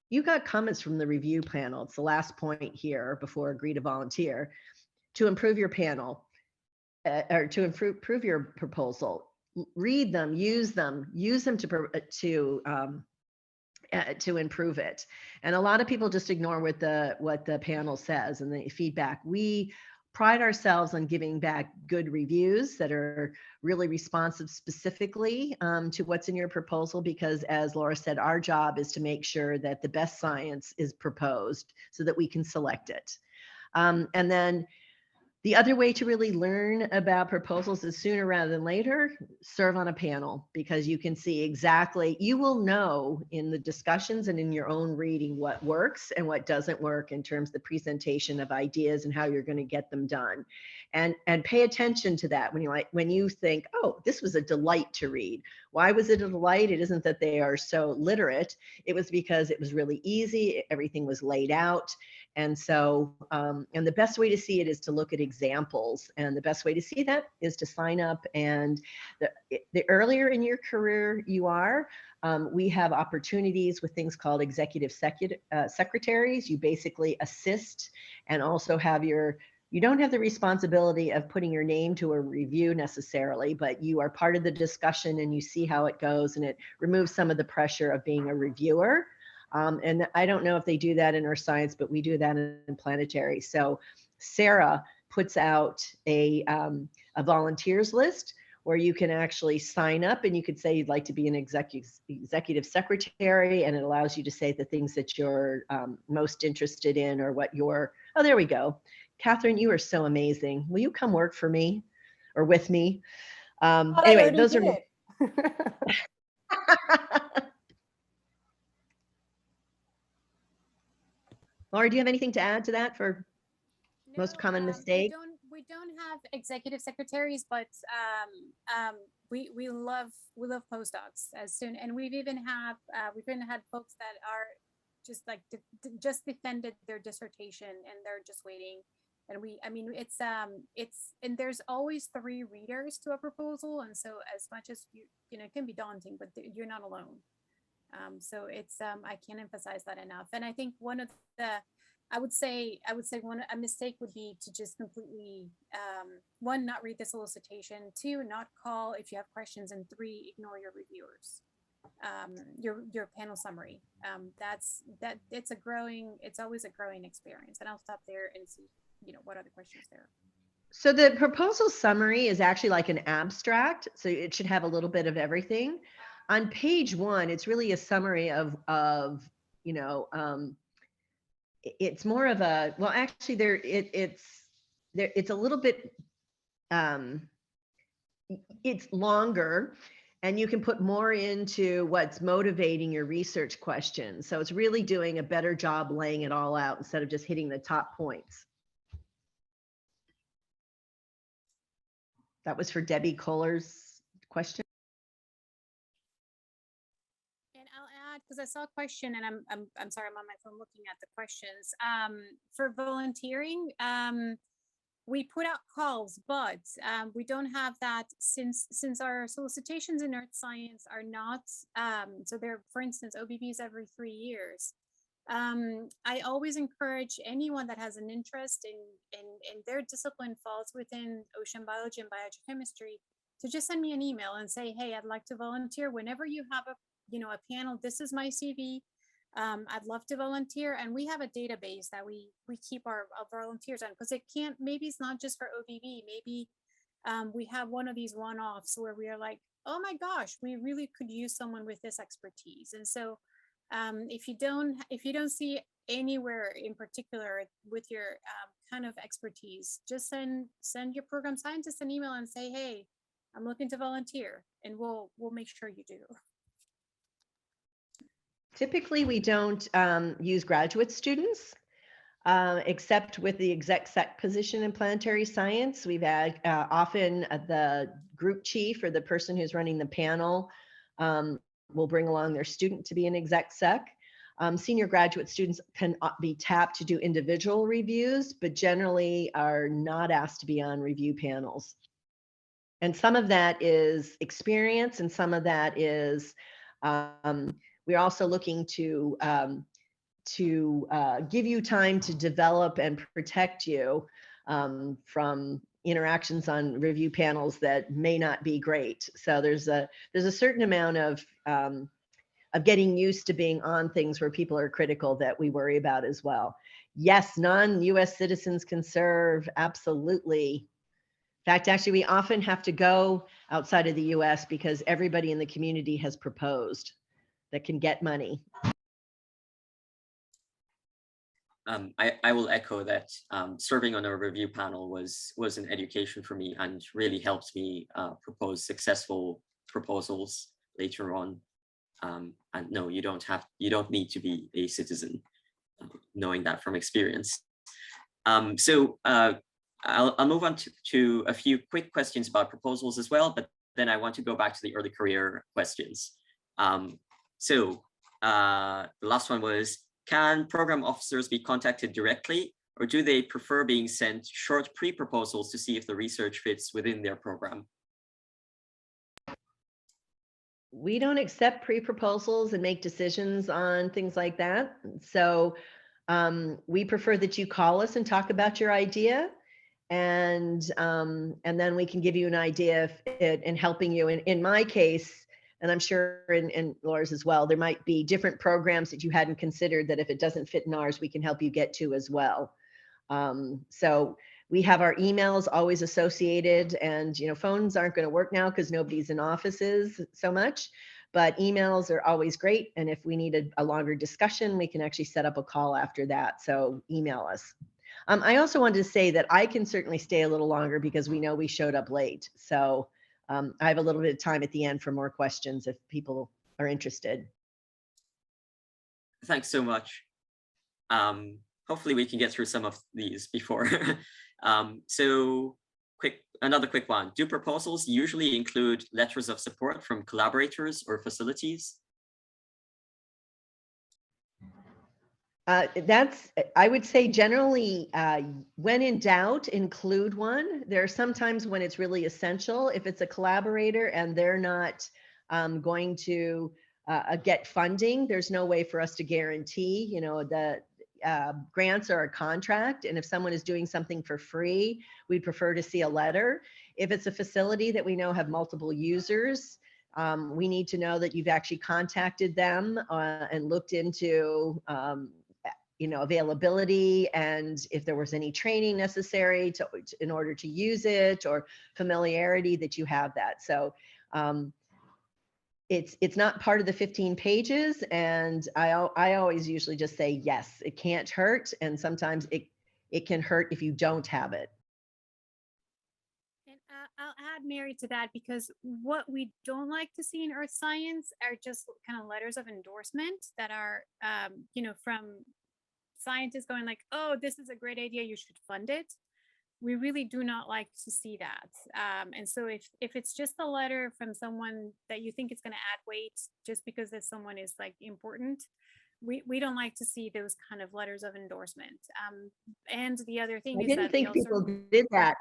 you got comments from the review panel. It's the last point here before agree to volunteer, to improve your panel or to improve your proposal. Read them, use them to improve it. And a lot of people just ignore what the panel says and the feedback. We pride ourselves on giving back good reviews that are really responsive specifically to what's in your proposal, because as Laura said, our job is to make sure that the best science is proposed so that we can select it. And then the other way to really learn about proposals is sooner rather than later, serve on a panel, because you can see exactly, you will know in the discussions and in your own reading what works and what doesn't work in terms of the presentation of ideas and how you're going to get them done. And pay attention to that when you think, oh, this was a delight to read. Why was it a delight? It isn't that they are so literate. It was because it was really easy. Everything was laid out. And so, and the best way to see it is to look at examples. And the best way to see that is to sign up. And the earlier in your career you are, we have opportunities with things called executive secretaries. You basically assist and also have you don't have the responsibility of putting your name to a review necessarily, but you are part of the discussion and you see how it goes, and it removes some of the pressure of being a reviewer. And I don't know if they do that in Earth Science, but we do that in Planetary. So Sarah puts out a volunteers list where you can actually sign up, and you could say you'd like to be an executive secretary, and it allows you to say the things that you're most interested in, or what you're, oh, there we go. Catherine, you are so amazing. Will you come work for me or with me? Anyway, those are. Laura, do you have anything to add to that for most common mistake? We don't have executive secretaries, but we love postdocs as soon, and we've even had folks that are just like just defended their dissertation and they're just waiting. And it's and there's always 3 readers to a proposal, and so as much as you know it can be daunting, but you're not alone. So it's I can't emphasize that enough. And I think one of the I would say a mistake would be to just completely 1, not read the solicitation, 2, not call if you have questions, and 3, ignore your reviewers, your panel summary. It's always a growing experience. And I'll stop there and see what other questions there are. So the proposal summary is actually like an abstract, so it should have a little bit of everything. On page 1, it's really a summary of it's more of a, well, actually it's a little bit, it's longer, and you can put more into what's motivating your research questions. So it's really doing a better job laying it all out instead of just hitting the top points. That was for Debbie Kohler's question. Because I saw a question, and I'm sorry, I'm on my phone looking at the questions. For volunteering, we put out calls, but we don't have that since our solicitations in Earth Science are not so they're, for instance, OBBs every 3 years. I always encourage anyone that has an interest in their discipline falls within ocean biology and biogeochemistry to just send me an email and say, hey, I'd like to volunteer. Whenever you have a panel, this is my CV. I'd love to volunteer. And we have a database that we keep our volunteers on, because maybe it's not just for OBB. Maybe we have one of these one-offs where we are like, oh my gosh, we really could use someone with this expertise. And so if you don't see anywhere in particular with your kind of expertise, just send your program scientist an email and say, hey, I'm looking to volunteer, and we'll make sure you do. Typically, we don't use graduate students, except with the exec sec position in planetary science. We've had often the group chief or the person who's running the panel will bring along their student to be an exec sec. Senior graduate students can be tapped to do individual reviews, but generally are not asked to be on review panels. And some of that is experience, and some of that is we're also looking to give you time to develop and protect you from interactions on review panels that may not be great. So there's a certain amount of getting used to being on things where people are critical that we worry about as well. Yes, non-US citizens can serve, absolutely. In fact, actually, we often have to go outside of the US because everybody in the community has proposed that can get money. I will echo that. Serving on a review panel was an education for me, and really helped me propose successful proposals later on. And no, you don't need to be a citizen, knowing that from experience. So I'll move on to a few quick questions about proposals as well, but then I want to go back to the early career questions. So the last one was, can program officers be contacted directly, or do they prefer being sent short pre-proposals to see if the research fits within their program? We don't accept pre-proposals and make decisions on things like that. So we prefer that you call us and talk about your idea, and then we can give you an idea in helping you. In my case, and I'm sure in Laura's as well, there might be different programs that you hadn't considered that if it doesn't fit in ours, we can help you get to as well. So we have our emails always associated, and phones aren't going to work now because nobody's in offices so much, but emails are always great. And if we need a longer discussion, we can actually set up a call after that. So email us. I also wanted to say that I can certainly stay a little longer because we know we showed up late. So I have a little bit of time at the end for more questions if people are interested. Thanks so much. Hopefully we can get through some of these before. So another quick one. Do proposals usually include letters of support from collaborators or facilities? I would say generally, when in doubt, include one. There are sometimes when it's really essential. If it's a collaborator and they're not going to get funding, there's no way for us to guarantee, the grants are a contract. And if someone is doing something for free, we'd prefer to see a letter. If it's a facility that we know have multiple users, we need to know that you've actually contacted them and looked into availability, and if there was any training necessary in order to use it, or familiarity that you have that. So it's not part of the 15 pages, and I always usually just say yes, it can't hurt, and sometimes it can hurt if you don't have it. And I'll add, Mary, to that, because what we don't like to see in earth science are just kind of letters of endorsement that are from scientists going like, oh, this is a great idea, you should fund it. We really do not like to see that. And so if it's just a letter from someone that you think is going to add weight just because that someone is like important, we don't like to see those kind of letters of endorsement. And the other thing is that I didn't think people did that.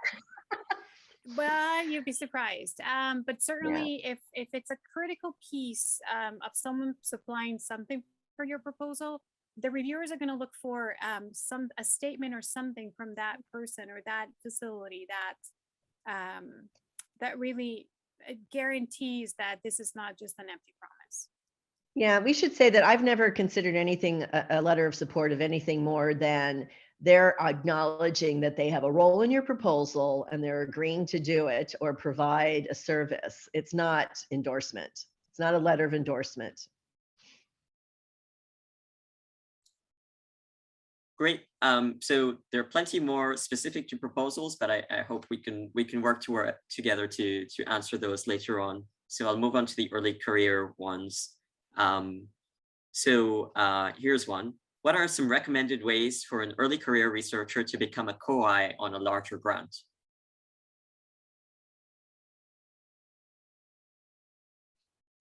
Well, you'd be surprised. But certainly if it's a critical piece of someone supplying something for your proposal, the reviewers are going to look for a statement or something from that person or that facility that really guarantees that this is not just an empty promise. Yeah, we should say that I've never considered anything a letter of support of anything more than they're acknowledging that they have a role in your proposal and they're agreeing to do it or provide a service. It's not endorsement. It's not a letter of endorsement. Great. So there are plenty more specific to proposals, but I hope we can work together to answer those later on. So I'll move on to the early career ones. Here's one. What are some recommended ways for an early career researcher to become a WHOI on a larger grant?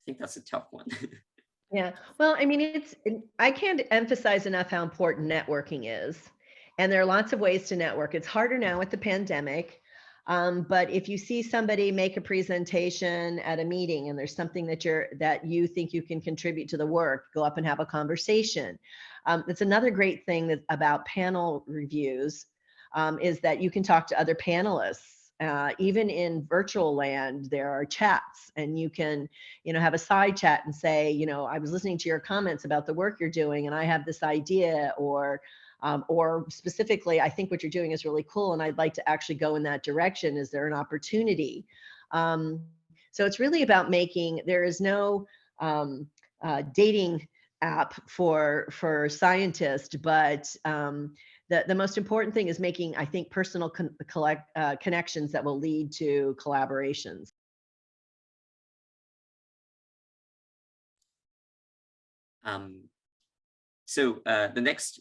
I think that's a tough one. Yeah, well, I mean, I can't emphasize enough how important networking is. And there are lots of ways to network. It's harder now with the pandemic. But if you see somebody make a presentation at a meeting and there's something that you think you can contribute to the work, go up and have a conversation. That's another great thing about panel reviews is that you can talk to other panelists. Even in virtual land, there are chats, and you can, have a side chat and say, I was listening to your comments about the work you're doing, and I have this idea, or specifically, I think what you're doing is really cool, and I'd like to actually go in that direction. Is there an opportunity? So it's really about there is no dating app for scientists, but the most important thing is making, I think, personal connections that will lead to collaborations.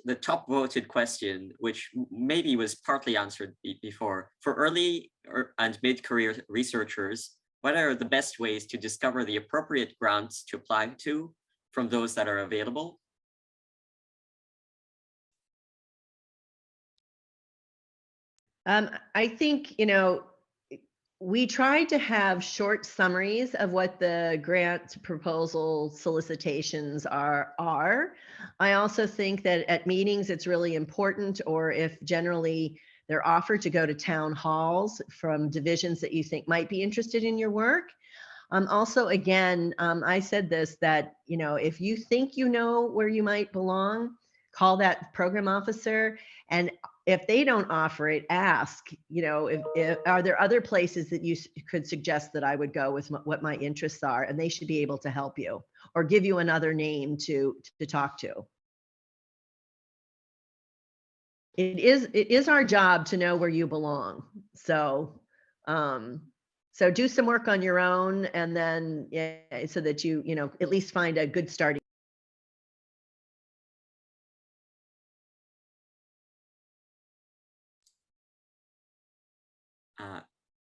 The top voted question, which maybe was partly answered before, for early and mid-career researchers, what are the best ways to discover the appropriate grants to apply to from those that are available? I think, we tried to have short summaries of what the grant proposal solicitations are. I also think that at meetings, it's really important, or if generally they're offered, to go to town halls from divisions that you think might be interested in your work. Also, again, I said this, that, you know, if you think you know where you might belong, call that program officer. And if they don't offer it, ask, you know, if are there other places that you could suggest that I would go with what my interests are, and they should be able to help you or give you another name to talk to. It is our job to know where you belong. So, so do some work on your own, and then, yeah, so that you know, at least find a good starting.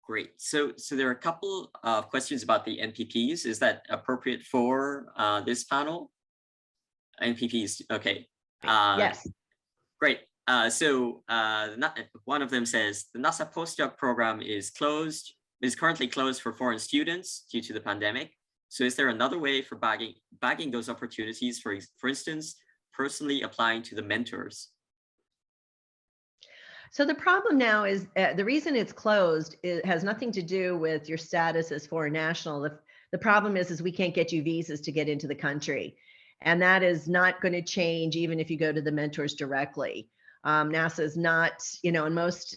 Great. So there are a couple of questions about the NPPs. Is that appropriate for this panel? NPPs, okay. Yes. Great. One of them says the NASA postdoc program is currently closed for foreign students due to the pandemic. So is there another way for bagging those opportunities, for instance, personally applying to the mentors? So the problem now is the reason it's closed, it has nothing to do with your status as foreign national. The problem is we can't get you visas to get into the country. And that is not going to change even if you go to the mentors directly. NASA is not, you know, and most,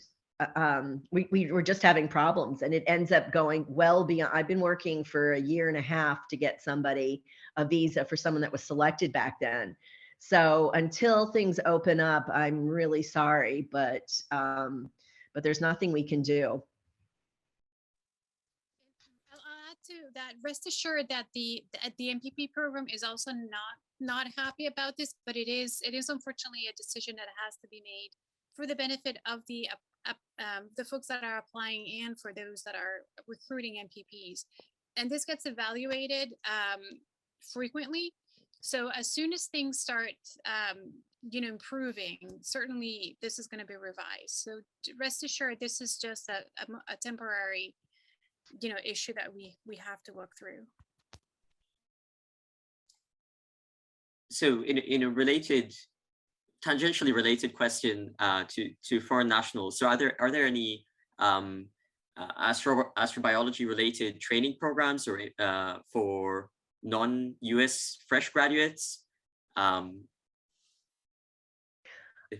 we were just having problems, and it ends up going well beyond. I've been working for 1.5 years to get somebody a visa for someone that was selected back then. So until things open up, I'm really sorry, but there's nothing we can do. I'll add to that. Rest assured that the MPP program is also not happy about this, but it is unfortunately a decision that has to be made for the benefit of the folks that are applying and for those that are recruiting MPPs. And this gets evaluated frequently. So as soon as things start, you know, improving, certainly this is going to be revised. So rest assured, this is just a temporary, you know, issue that we have to work through. So in a tangentially related question to foreign nationals, so are there any astrobiology related training programs or for non-US fresh graduates? One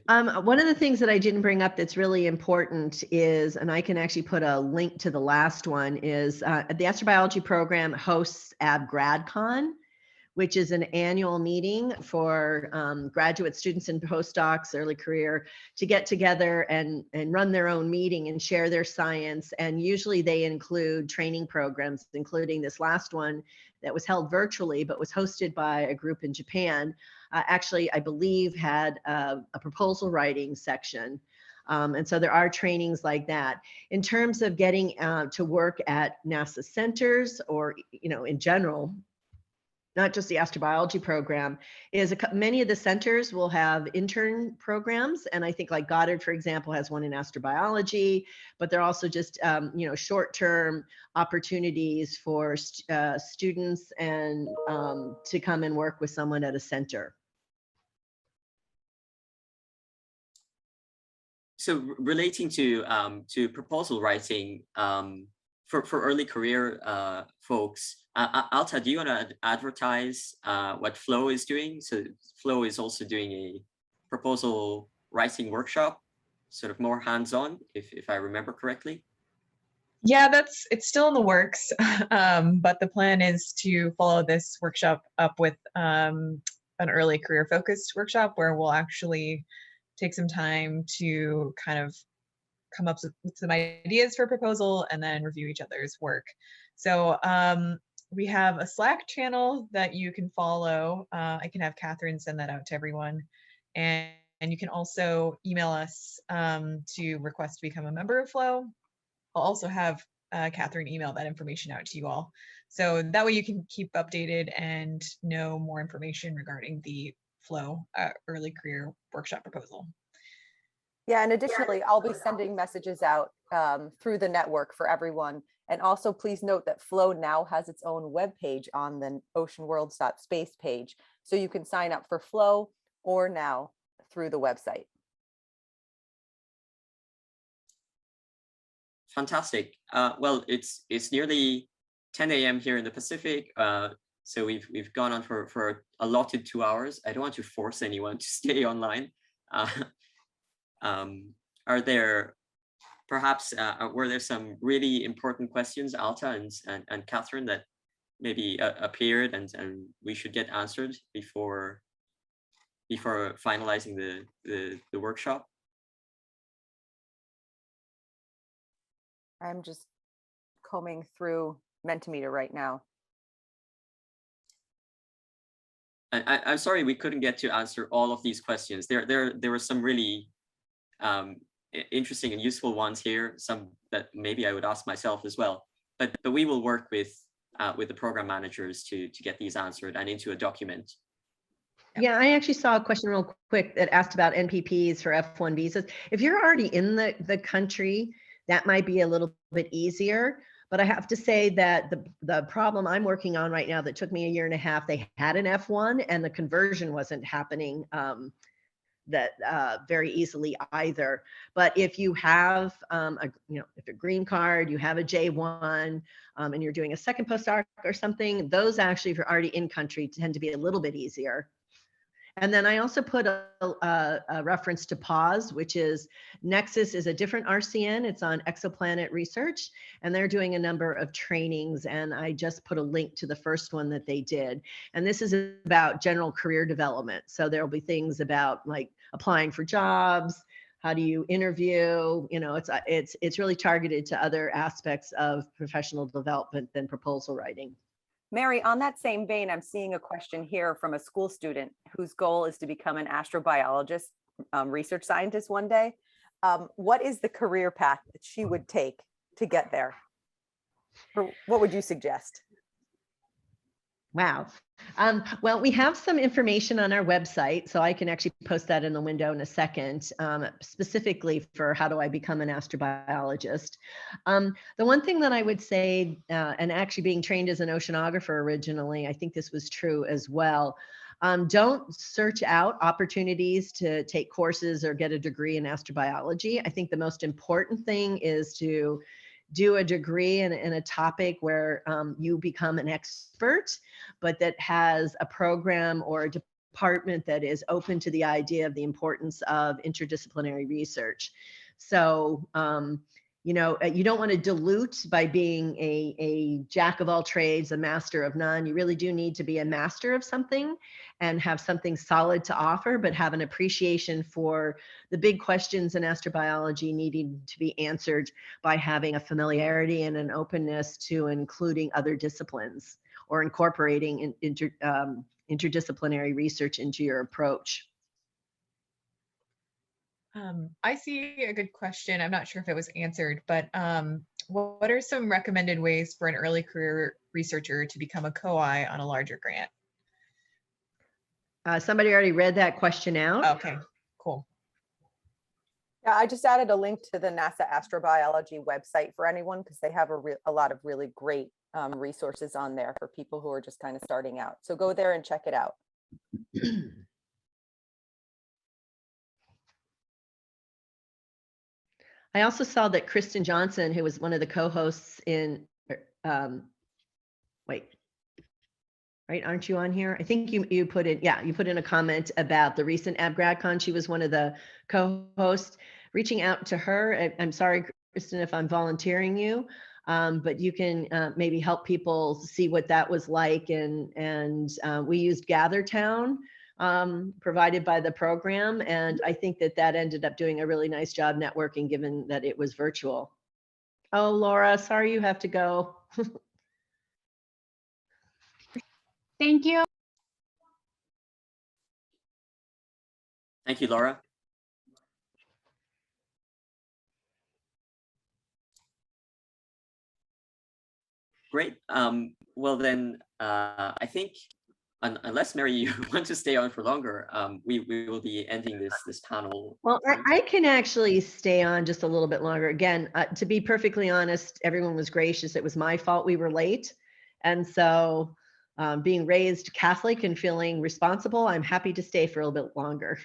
of the things that I didn't bring up that's really important is, and I can actually put a link to the last one, is the astrobiology program hosts AbGradCon, which is an annual meeting for graduate students and postdocs, early career, to get together and run their own meeting and share their science. And usually they include training programs, including this last one that was held virtually, but was hosted by a group in Japan. Actually, I believe had a proposal writing section. And so there are trainings like that. In terms of getting to work at NASA centers, or, you know, in general, not just the astrobiology program, is many of the centers will have intern programs. And I think like Goddard, for example, has one in astrobiology, but they're also just, you know, short-term opportunities for students and to come and work with someone at a center. So relating to proposal writing, for early career folks, Alta, do you want to advertise what Flow is doing? So Flow is also doing a proposal writing workshop, sort of more hands-on, if I remember correctly. Yeah, it's still in the works, but the plan is to follow this workshop up with an early career focused workshop where we'll actually take some time to kind of come up with some ideas for a proposal and then review each other's work. So we have a Slack channel that you can follow. I can have Catherine send that out to everyone. And you can also email us to request to become a member of Flow. I'll also have Catherine email that information out to you all. So that way you can keep updated and know more information regarding the Flow early career workshop proposal. Yeah, and additionally, I'll be sending messages out through the network for everyone. And also please note that Flow now has its own webpage on the oceanworlds.space page. So you can sign up for Flow or now through the website. Fantastic. Well, it's nearly 10 a.m. here in the Pacific. So we've gone on for allotted 2 hours. I don't want to force anyone to stay online. Are there perhaps, were there some really important questions, Alta and Catherine, that maybe appeared and we should get answered before finalizing the workshop? I'm just combing through Mentimeter right now. I'm sorry we couldn't get to answer all of these questions. There were some really interesting and useful ones here, some that maybe I would ask myself as well. But we will work with the program managers to get these answered and into a document. Yeah, I actually saw a question real quick that asked about NPPs for F1 visas. If you're already in the country, that might be a little bit easier. But I have to say that the problem I'm working on right now that took me 1.5 years, they had an F1 and the conversion wasn't happening very easily either. But if you have if a green card, you have a J1, and you're doing a second postdoc or something, those actually, if you're already in country, tend to be a little bit easier. And then I also put a reference to PAUSE, which is Nexus is a different RCN. It's on exoplanet research, and they're doing a number of trainings. And I just put a link to the first one that they did. And this is about general career development. So there'll be things about like applying for jobs. How do you interview? You know, it's really targeted to other aspects of professional development than proposal writing. Mary, on that same vein, I'm seeing a question here from a school student whose goal is to become an astrobiologist, research scientist one day. What is the career path that she would take to get there? Or what would you suggest? Wow. Well, we have some information on our website, so I can actually post that in the window in a second, specifically for how do I become an astrobiologist. The one thing that I would say, and actually being trained as an oceanographer originally, I think this was true as well. Don't search out opportunities to take courses or get a degree in astrobiology. I think the most important thing is to do a degree in a topic where you become an expert, but that has a program or a department that is open to the idea of the importance of interdisciplinary research. So, you don't want to dilute by being a jack of all trades, a master of none. You really do need to be a master of something and have something solid to offer, but have an appreciation for the big questions in astrobiology needing to be answered by having a familiarity and an openness to including other disciplines or incorporating interdisciplinary research into your approach. I see a good question. I'm not sure if it was answered, but what are some recommended ways for an early career researcher to become a COI on a larger grant? Somebody already read that question out. Okay, cool. Yeah, I just added a link to the NASA Astrobiology website for anyone because they have a lot of really great resources on there for people who are just kind of starting out. So go there and check it out. I also saw that Kristen Johnson, who was one of the co-hosts in, right, aren't you on here? I think you put in, yeah, you put in a comment about the recent AbGradCon. She was one of the co-hosts. Reaching out to her, I'm sorry, Kristen, if I'm volunteering you, but you can maybe help people see what that was like. And we used GatherTown, provided by the program. And I think that ended up doing a really nice job networking given that it was virtual. Oh, Laura, sorry you have to go. Thank you. Thank you, Laura. Great. Well, then I think unless Mary, you want to stay on for longer, we will be ending this panel. Well, I can actually stay on just a little bit longer. Again, to be perfectly honest, everyone was gracious. It was my fault we were late. And so being raised Catholic and feeling responsible, I'm happy to stay for a little bit longer.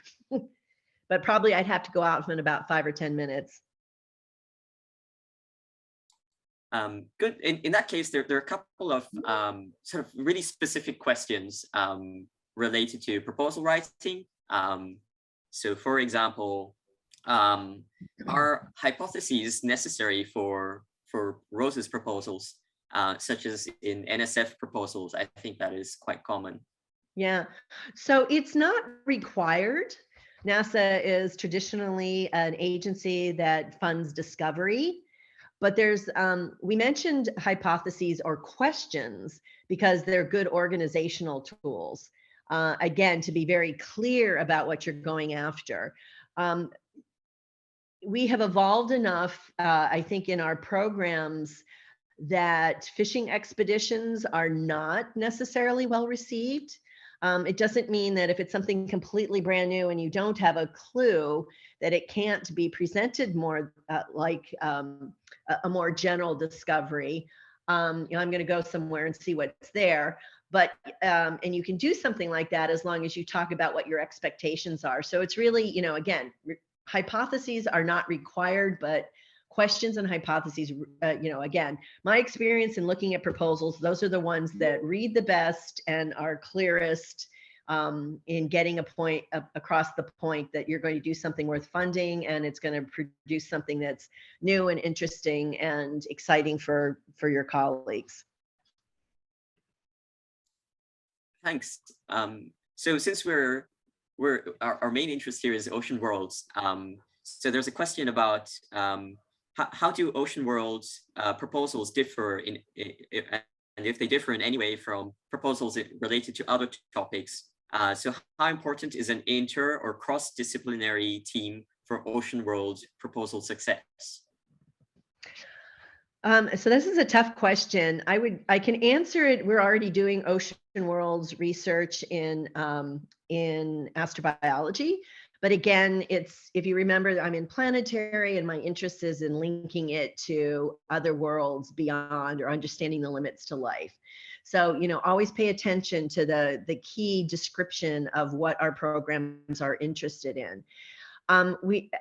But probably I'd have to go out in about 5 or 10 minutes. Good. In that case, there are a couple of sort of really specific questions related to proposal writing. So for example, are hypotheses necessary for Rose's proposals, such as in NSF proposals? I think that is quite common. Yeah, so it's not required. NASA is traditionally an agency that funds discovery, but there's, we mentioned hypotheses or questions because they're good organizational tools. Again, to be very clear about what you're going after. We have evolved enough, I think, in our programs that fishing expeditions are not necessarily well received. It doesn't mean that if it's something completely brand new and you don't have a clue that it can't be presented more like a more general discovery. You know, I'm going to go somewhere and see what's there. But, and you can do something like that as long as you talk about what your expectations are. So it's really, you know, again, hypotheses are not required, but questions and hypotheses, you know, again, my experience in looking at proposals, those are the ones that read the best and are clearest in getting a point across the point that you're going to do something worth funding and it's going to produce something that's new and interesting and exciting for your colleagues. Thanks. So since our main interest here is ocean worlds, so there's a question about how do ocean worlds proposals differ and if they differ in any way from proposals related to other topics. So how important is an inter or cross-disciplinary team for ocean world proposal success? So this is a tough question. I can answer it. We're already doing ocean worlds research in astrobiology. But again, it's, if you remember, I'm in Planetary and my interest is in linking it to other worlds beyond or understanding the limits to life. So, you know, always pay attention to the key description of what our programs are interested in.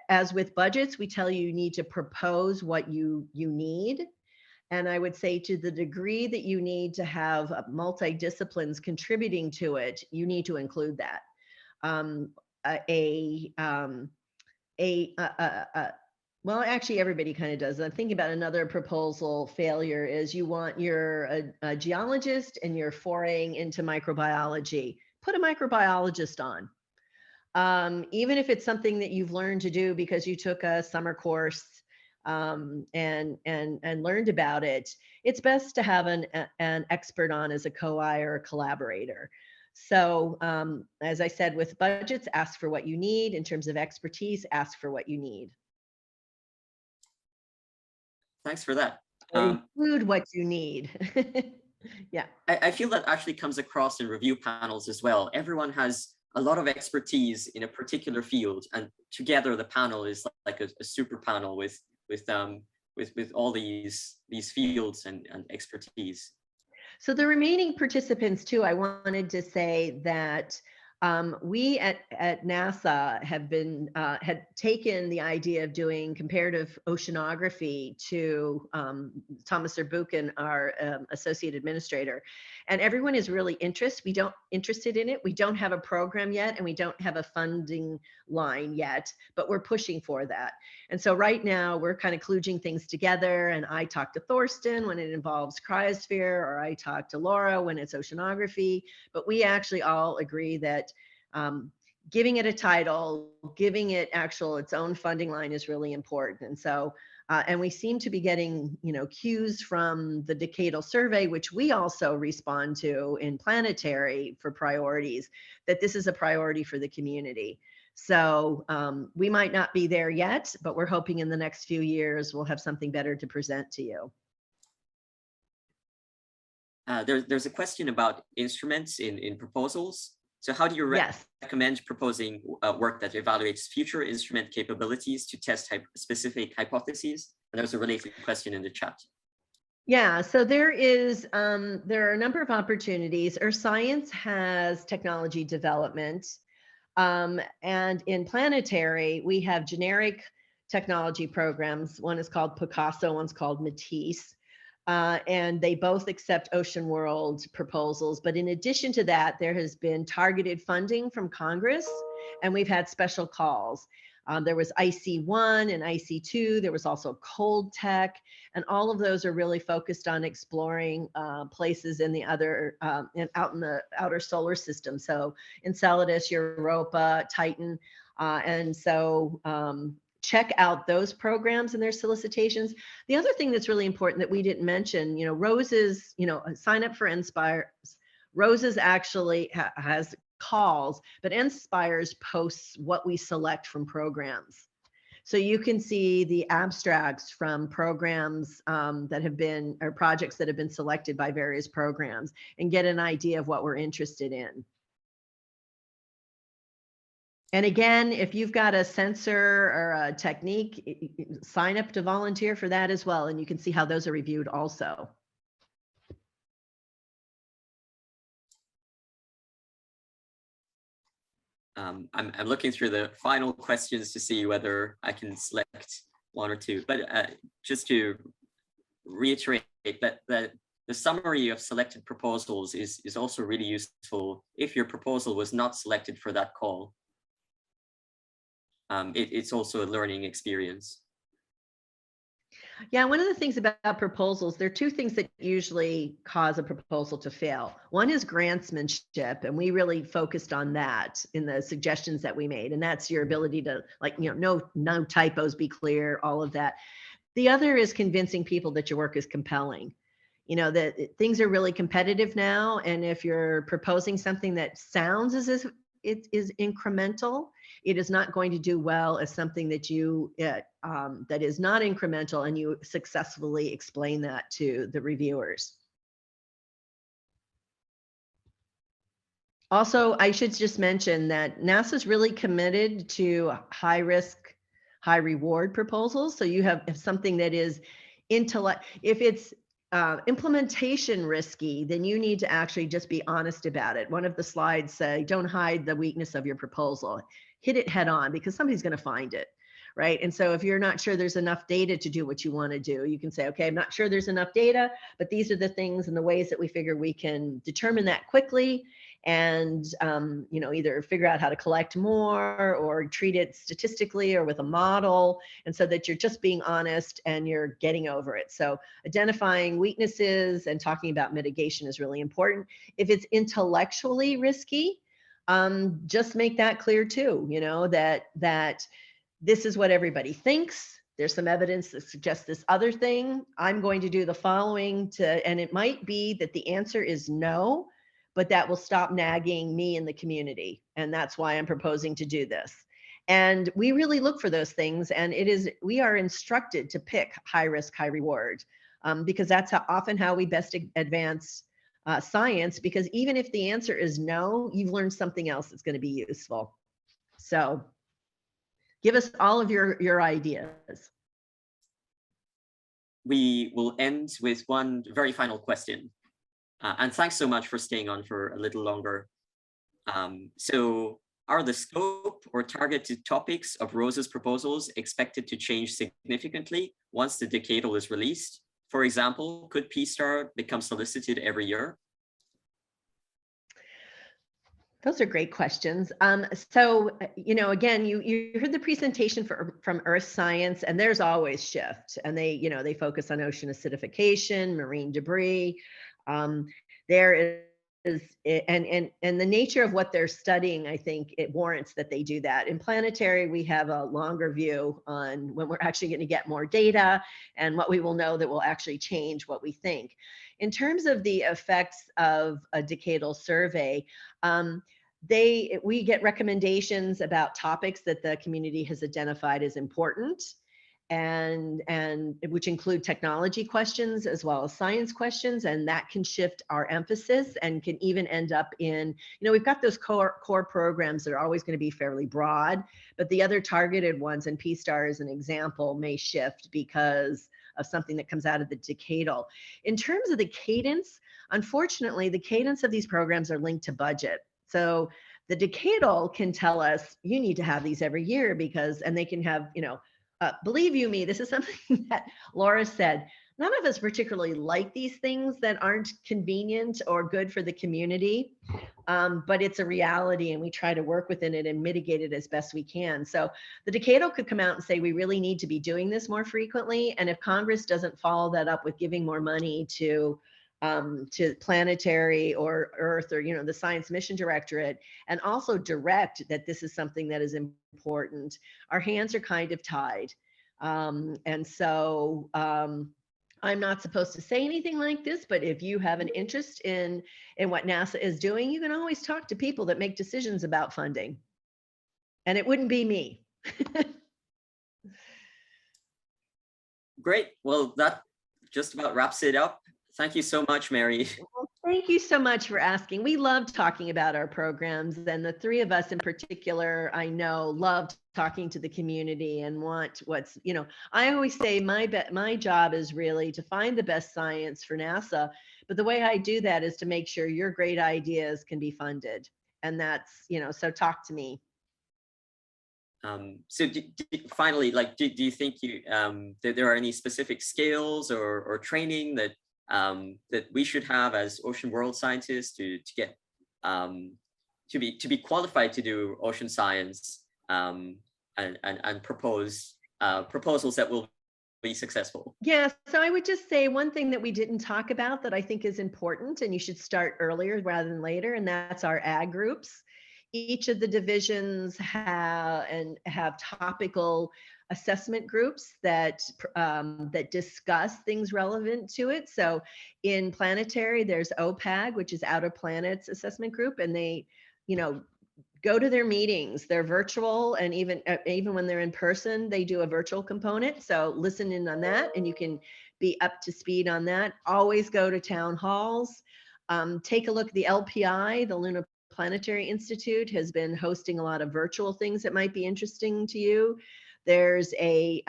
As with budgets, we tell you need to propose what you need. And I would say to the degree that you need to have multidisciplines contributing to it, you need to include that. Well, actually everybody kind of does. I'm thinking about another proposal failure is you're a geologist and you're foraying into microbiology. Put a microbiologist on. Even if it's something that you've learned to do because you took a summer course and learned about it, it's best to have an expert on as a co-I or a collaborator. So as I said, with budgets, ask for what you need. In terms of expertise, ask for what you need. Thanks for that. Include what you need. Yeah. I feel that actually comes across in review panels as well. Everyone has a lot of expertise in a particular field, and together the panel is like a super panel with all these fields and expertise. So the remaining participants too, I wanted to say that we at NASA have been had taken the idea of doing comparative oceanography to Thomas Zerbuchen, our associate administrator, and everyone is really interested in it. We don't have a program yet, and we don't have a funding line yet, but we're pushing for that. And so right now we're kind of kludging things together. And I talk to Thorsten when it involves cryosphere, or I talk to Laura when it's oceanography. But we actually all agree that giving it a title, giving it its own funding line is really important. And so, and we seem to be getting, cues from the decadal survey, which we also respond to in Planetary for priorities, that this is a priority for the community. So we might not be there yet, but we're hoping in the next few years we'll have something better to present to you. There's a question about instruments in proposals. So how do you recommend proposing work that evaluates future instrument capabilities to test specific hypotheses? And there's a related question in the chat. Yeah, so there are a number of opportunities. Earth Science has technology development. And in Planetary, we have generic technology programs. One is called Picasso, one's called Matisse. and they both accept Ocean World proposals. But in addition to that, there has been targeted funding from Congress, and we've had special calls. There was IC1 and IC2. There was also Cold Tech, and all of those are really focused on exploring places in the other, out in the outer solar system. So Enceladus, Europa, Titan, and so check out those programs and their solicitations. The other thing that's really important that we didn't mention, Rose's, sign up for NSPIRE. Rose's actually has calls, but NSPIRE's posts what we select from programs. So you can see the abstracts from programs that have been, or projects that have been selected by various programs, and get an idea of what we're interested in. And again, if you've got a sensor or a technique, sign up to volunteer for that as well. And you can see how those are reviewed also. I'm looking through the final questions to see whether I can select one or two, but just to reiterate that the summary of selected proposals is also really useful if your proposal was not selected for that call. It's also a learning experience. Yeah, one of the things about proposals, there are two things that usually cause a proposal to fail. One is grantsmanship, and we really focused on that in the suggestions that we made, and that's your ability to, like, no typos, be clear, all of that. The other is convincing people that your work is compelling. That things are really competitive now, and if you're proposing something that sounds as if it is incremental, it is not going to do well as something that that is not incremental, and you successfully explain that to the reviewers. Also, I should just mention that NASA's really committed to high risk, high reward proposals. So you have something that is if it's implementation risky, then you need to actually just be honest about it. One of the slides say, don't hide the weakness of your proposal, hit it head on, because somebody's going to find it, right? And so if you're not sure there's enough data to do what you want to do, you can say, okay, I'm not sure there's enough data, but these are the things and the ways that we figure we can determine that quickly, and either figure out how to collect more or treat it statistically or with a model, and so that you're just being honest and you're getting over it. So identifying weaknesses and talking about mitigation is really important. If it's intellectually risky, just make that clear too, that this is what everybody thinks. There's some evidence that suggests this other thing. I'm going to do the following and it might be that the answer is no, but that will stop nagging me in the community. And that's why I'm proposing to do this. And we really look for those things. And we are instructed to pick high risk, high reward, because that's often how we best advance science, because even if the answer is no, you've learned something else that's going to be useful. So give us all of your ideas. We will end with one very final question. And thanks so much for staying on for a little longer. So are the scope or targeted topics of Rose's proposals expected to change significantly once the decadal is released? For example, could P-STAR become solicited every year? Those are great questions. So, again, you heard the presentation from Earth Science, and there's always shift, and they focus on ocean acidification, marine debris. There is, and the nature of what they're studying, I think it warrants that they do that. In Planetary, we have a longer view on when we're actually going to get more data and what we will know that will actually change what we think. In terms of the effects of a decadal survey, we get recommendations about topics that the community has identified as important, and which include technology questions as well as science questions, and that can shift our emphasis and can even end up in, we've got those core programs that are always going to be fairly broad, but the other targeted ones, and P-STAR as an example, may shift because of something that comes out of the decadal. In terms of the cadence, unfortunately, the cadence of these programs are linked to budget. So the decadal can tell us, you need to have these every year and they can have, believe you me, this is something that Laura said, none of us particularly like these things that aren't convenient or good for the community, but it's a reality and we try to work within it and mitigate it as best we can. So the decadal could come out and say, we really need to be doing this more frequently. And if Congress doesn't follow that up with giving more money to Planetary or Earth or, the Science Mission Directorate, and also direct that this is something that is important, our hands are kind of tied. And so I'm not supposed to say anything like this, but if you have an interest in what NASA is doing, you can always talk to people that make decisions about funding. And it wouldn't be me. Great. Well, that just about wraps it up. Thank you so much, Mary. Well, thank you so much for asking. We love talking about our programs, and the three of us in particular, I know, love talking to the community and want what's, I always say my job is really to find the best science for NASA, but the way I do that is to make sure your great ideas can be funded. And that's, so talk to me. So finally, do you think that there are any specific skills or training that that we should have as ocean world scientists to get to be qualified to do ocean science and propose proposals that will be successful? Yeah, so I would just say one thing that we didn't talk about that I think is important, and you should start earlier rather than later, and that's our ag groups. Each of the divisions have topical assessment groups that discuss things relevant to it. So in Planetary, there's OPAG, which is Outer Planets Assessment Group, and they, go to their meetings. They're virtual, and even when they're in person, they do a virtual component. So listen in on that, and you can be up to speed on that. Always go to town halls. Take a look at the LPI, the Lunar Planetary Institute has been hosting a lot of virtual things that might be interesting to you. There's a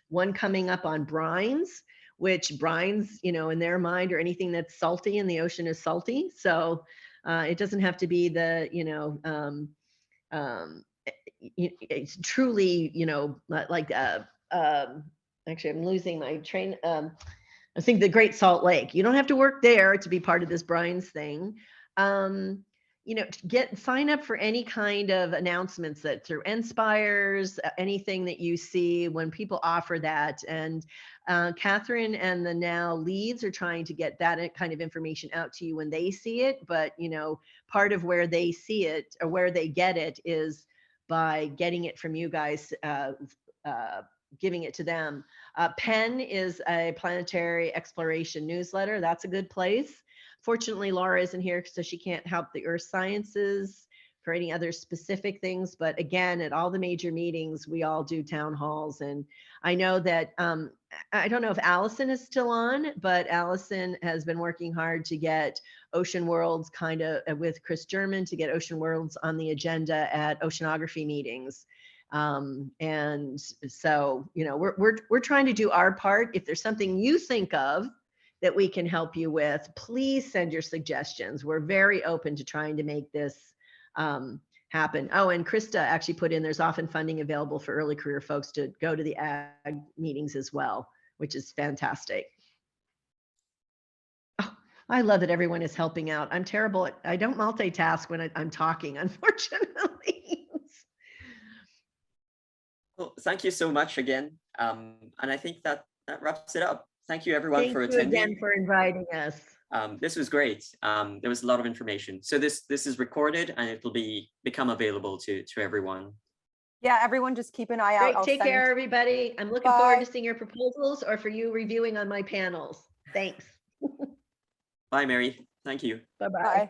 one coming up on brines, which brines, in their mind, or anything that's salty in the ocean is salty. So it doesn't have to be the, it's truly, like, actually, I'm losing my train. I think the Great Salt Lake. You don't have to work there to be part of this brines thing. Sign up for any kind of announcements that through Inspires, anything that you see when people offer that. And Catherine and the now leads are trying to get that kind of information out to you when they see it. But, part of where they see it or where they get it is by getting it from you guys, giving it to them. PEN is a planetary exploration newsletter. That's a good place. Fortunately, Laura isn't here, so she can't help the earth sciences for any other specific things. But again, at all the major meetings, we all do town halls. And I know that, I don't know if Allison is still on, but Allison has been working hard to get Ocean Worlds with Chris German to get Ocean Worlds on the agenda at oceanography meetings. And so, we're trying to do our part. If there's something you think of that we can help you with, please send your suggestions. We're very open to trying to make this happen. Oh, and Krista actually put in, there's often funding available for early career folks to go to the ag meetings as well, which is fantastic. Oh, I love that everyone is helping out. I'm terrible I don't multitask when I'm talking, unfortunately. Well, thank you so much again. And I think that wraps it up. Thank you everyone for attending. Thank you again for inviting us. This was great. There was a lot of information. So this is recorded and it will become available to everyone. Yeah, everyone just keep an eye out. Great, take care, everybody. I'm looking forward to seeing your proposals or for you reviewing on my panels. Thanks. Bye, Mary. Thank you. Bye-bye. Bye.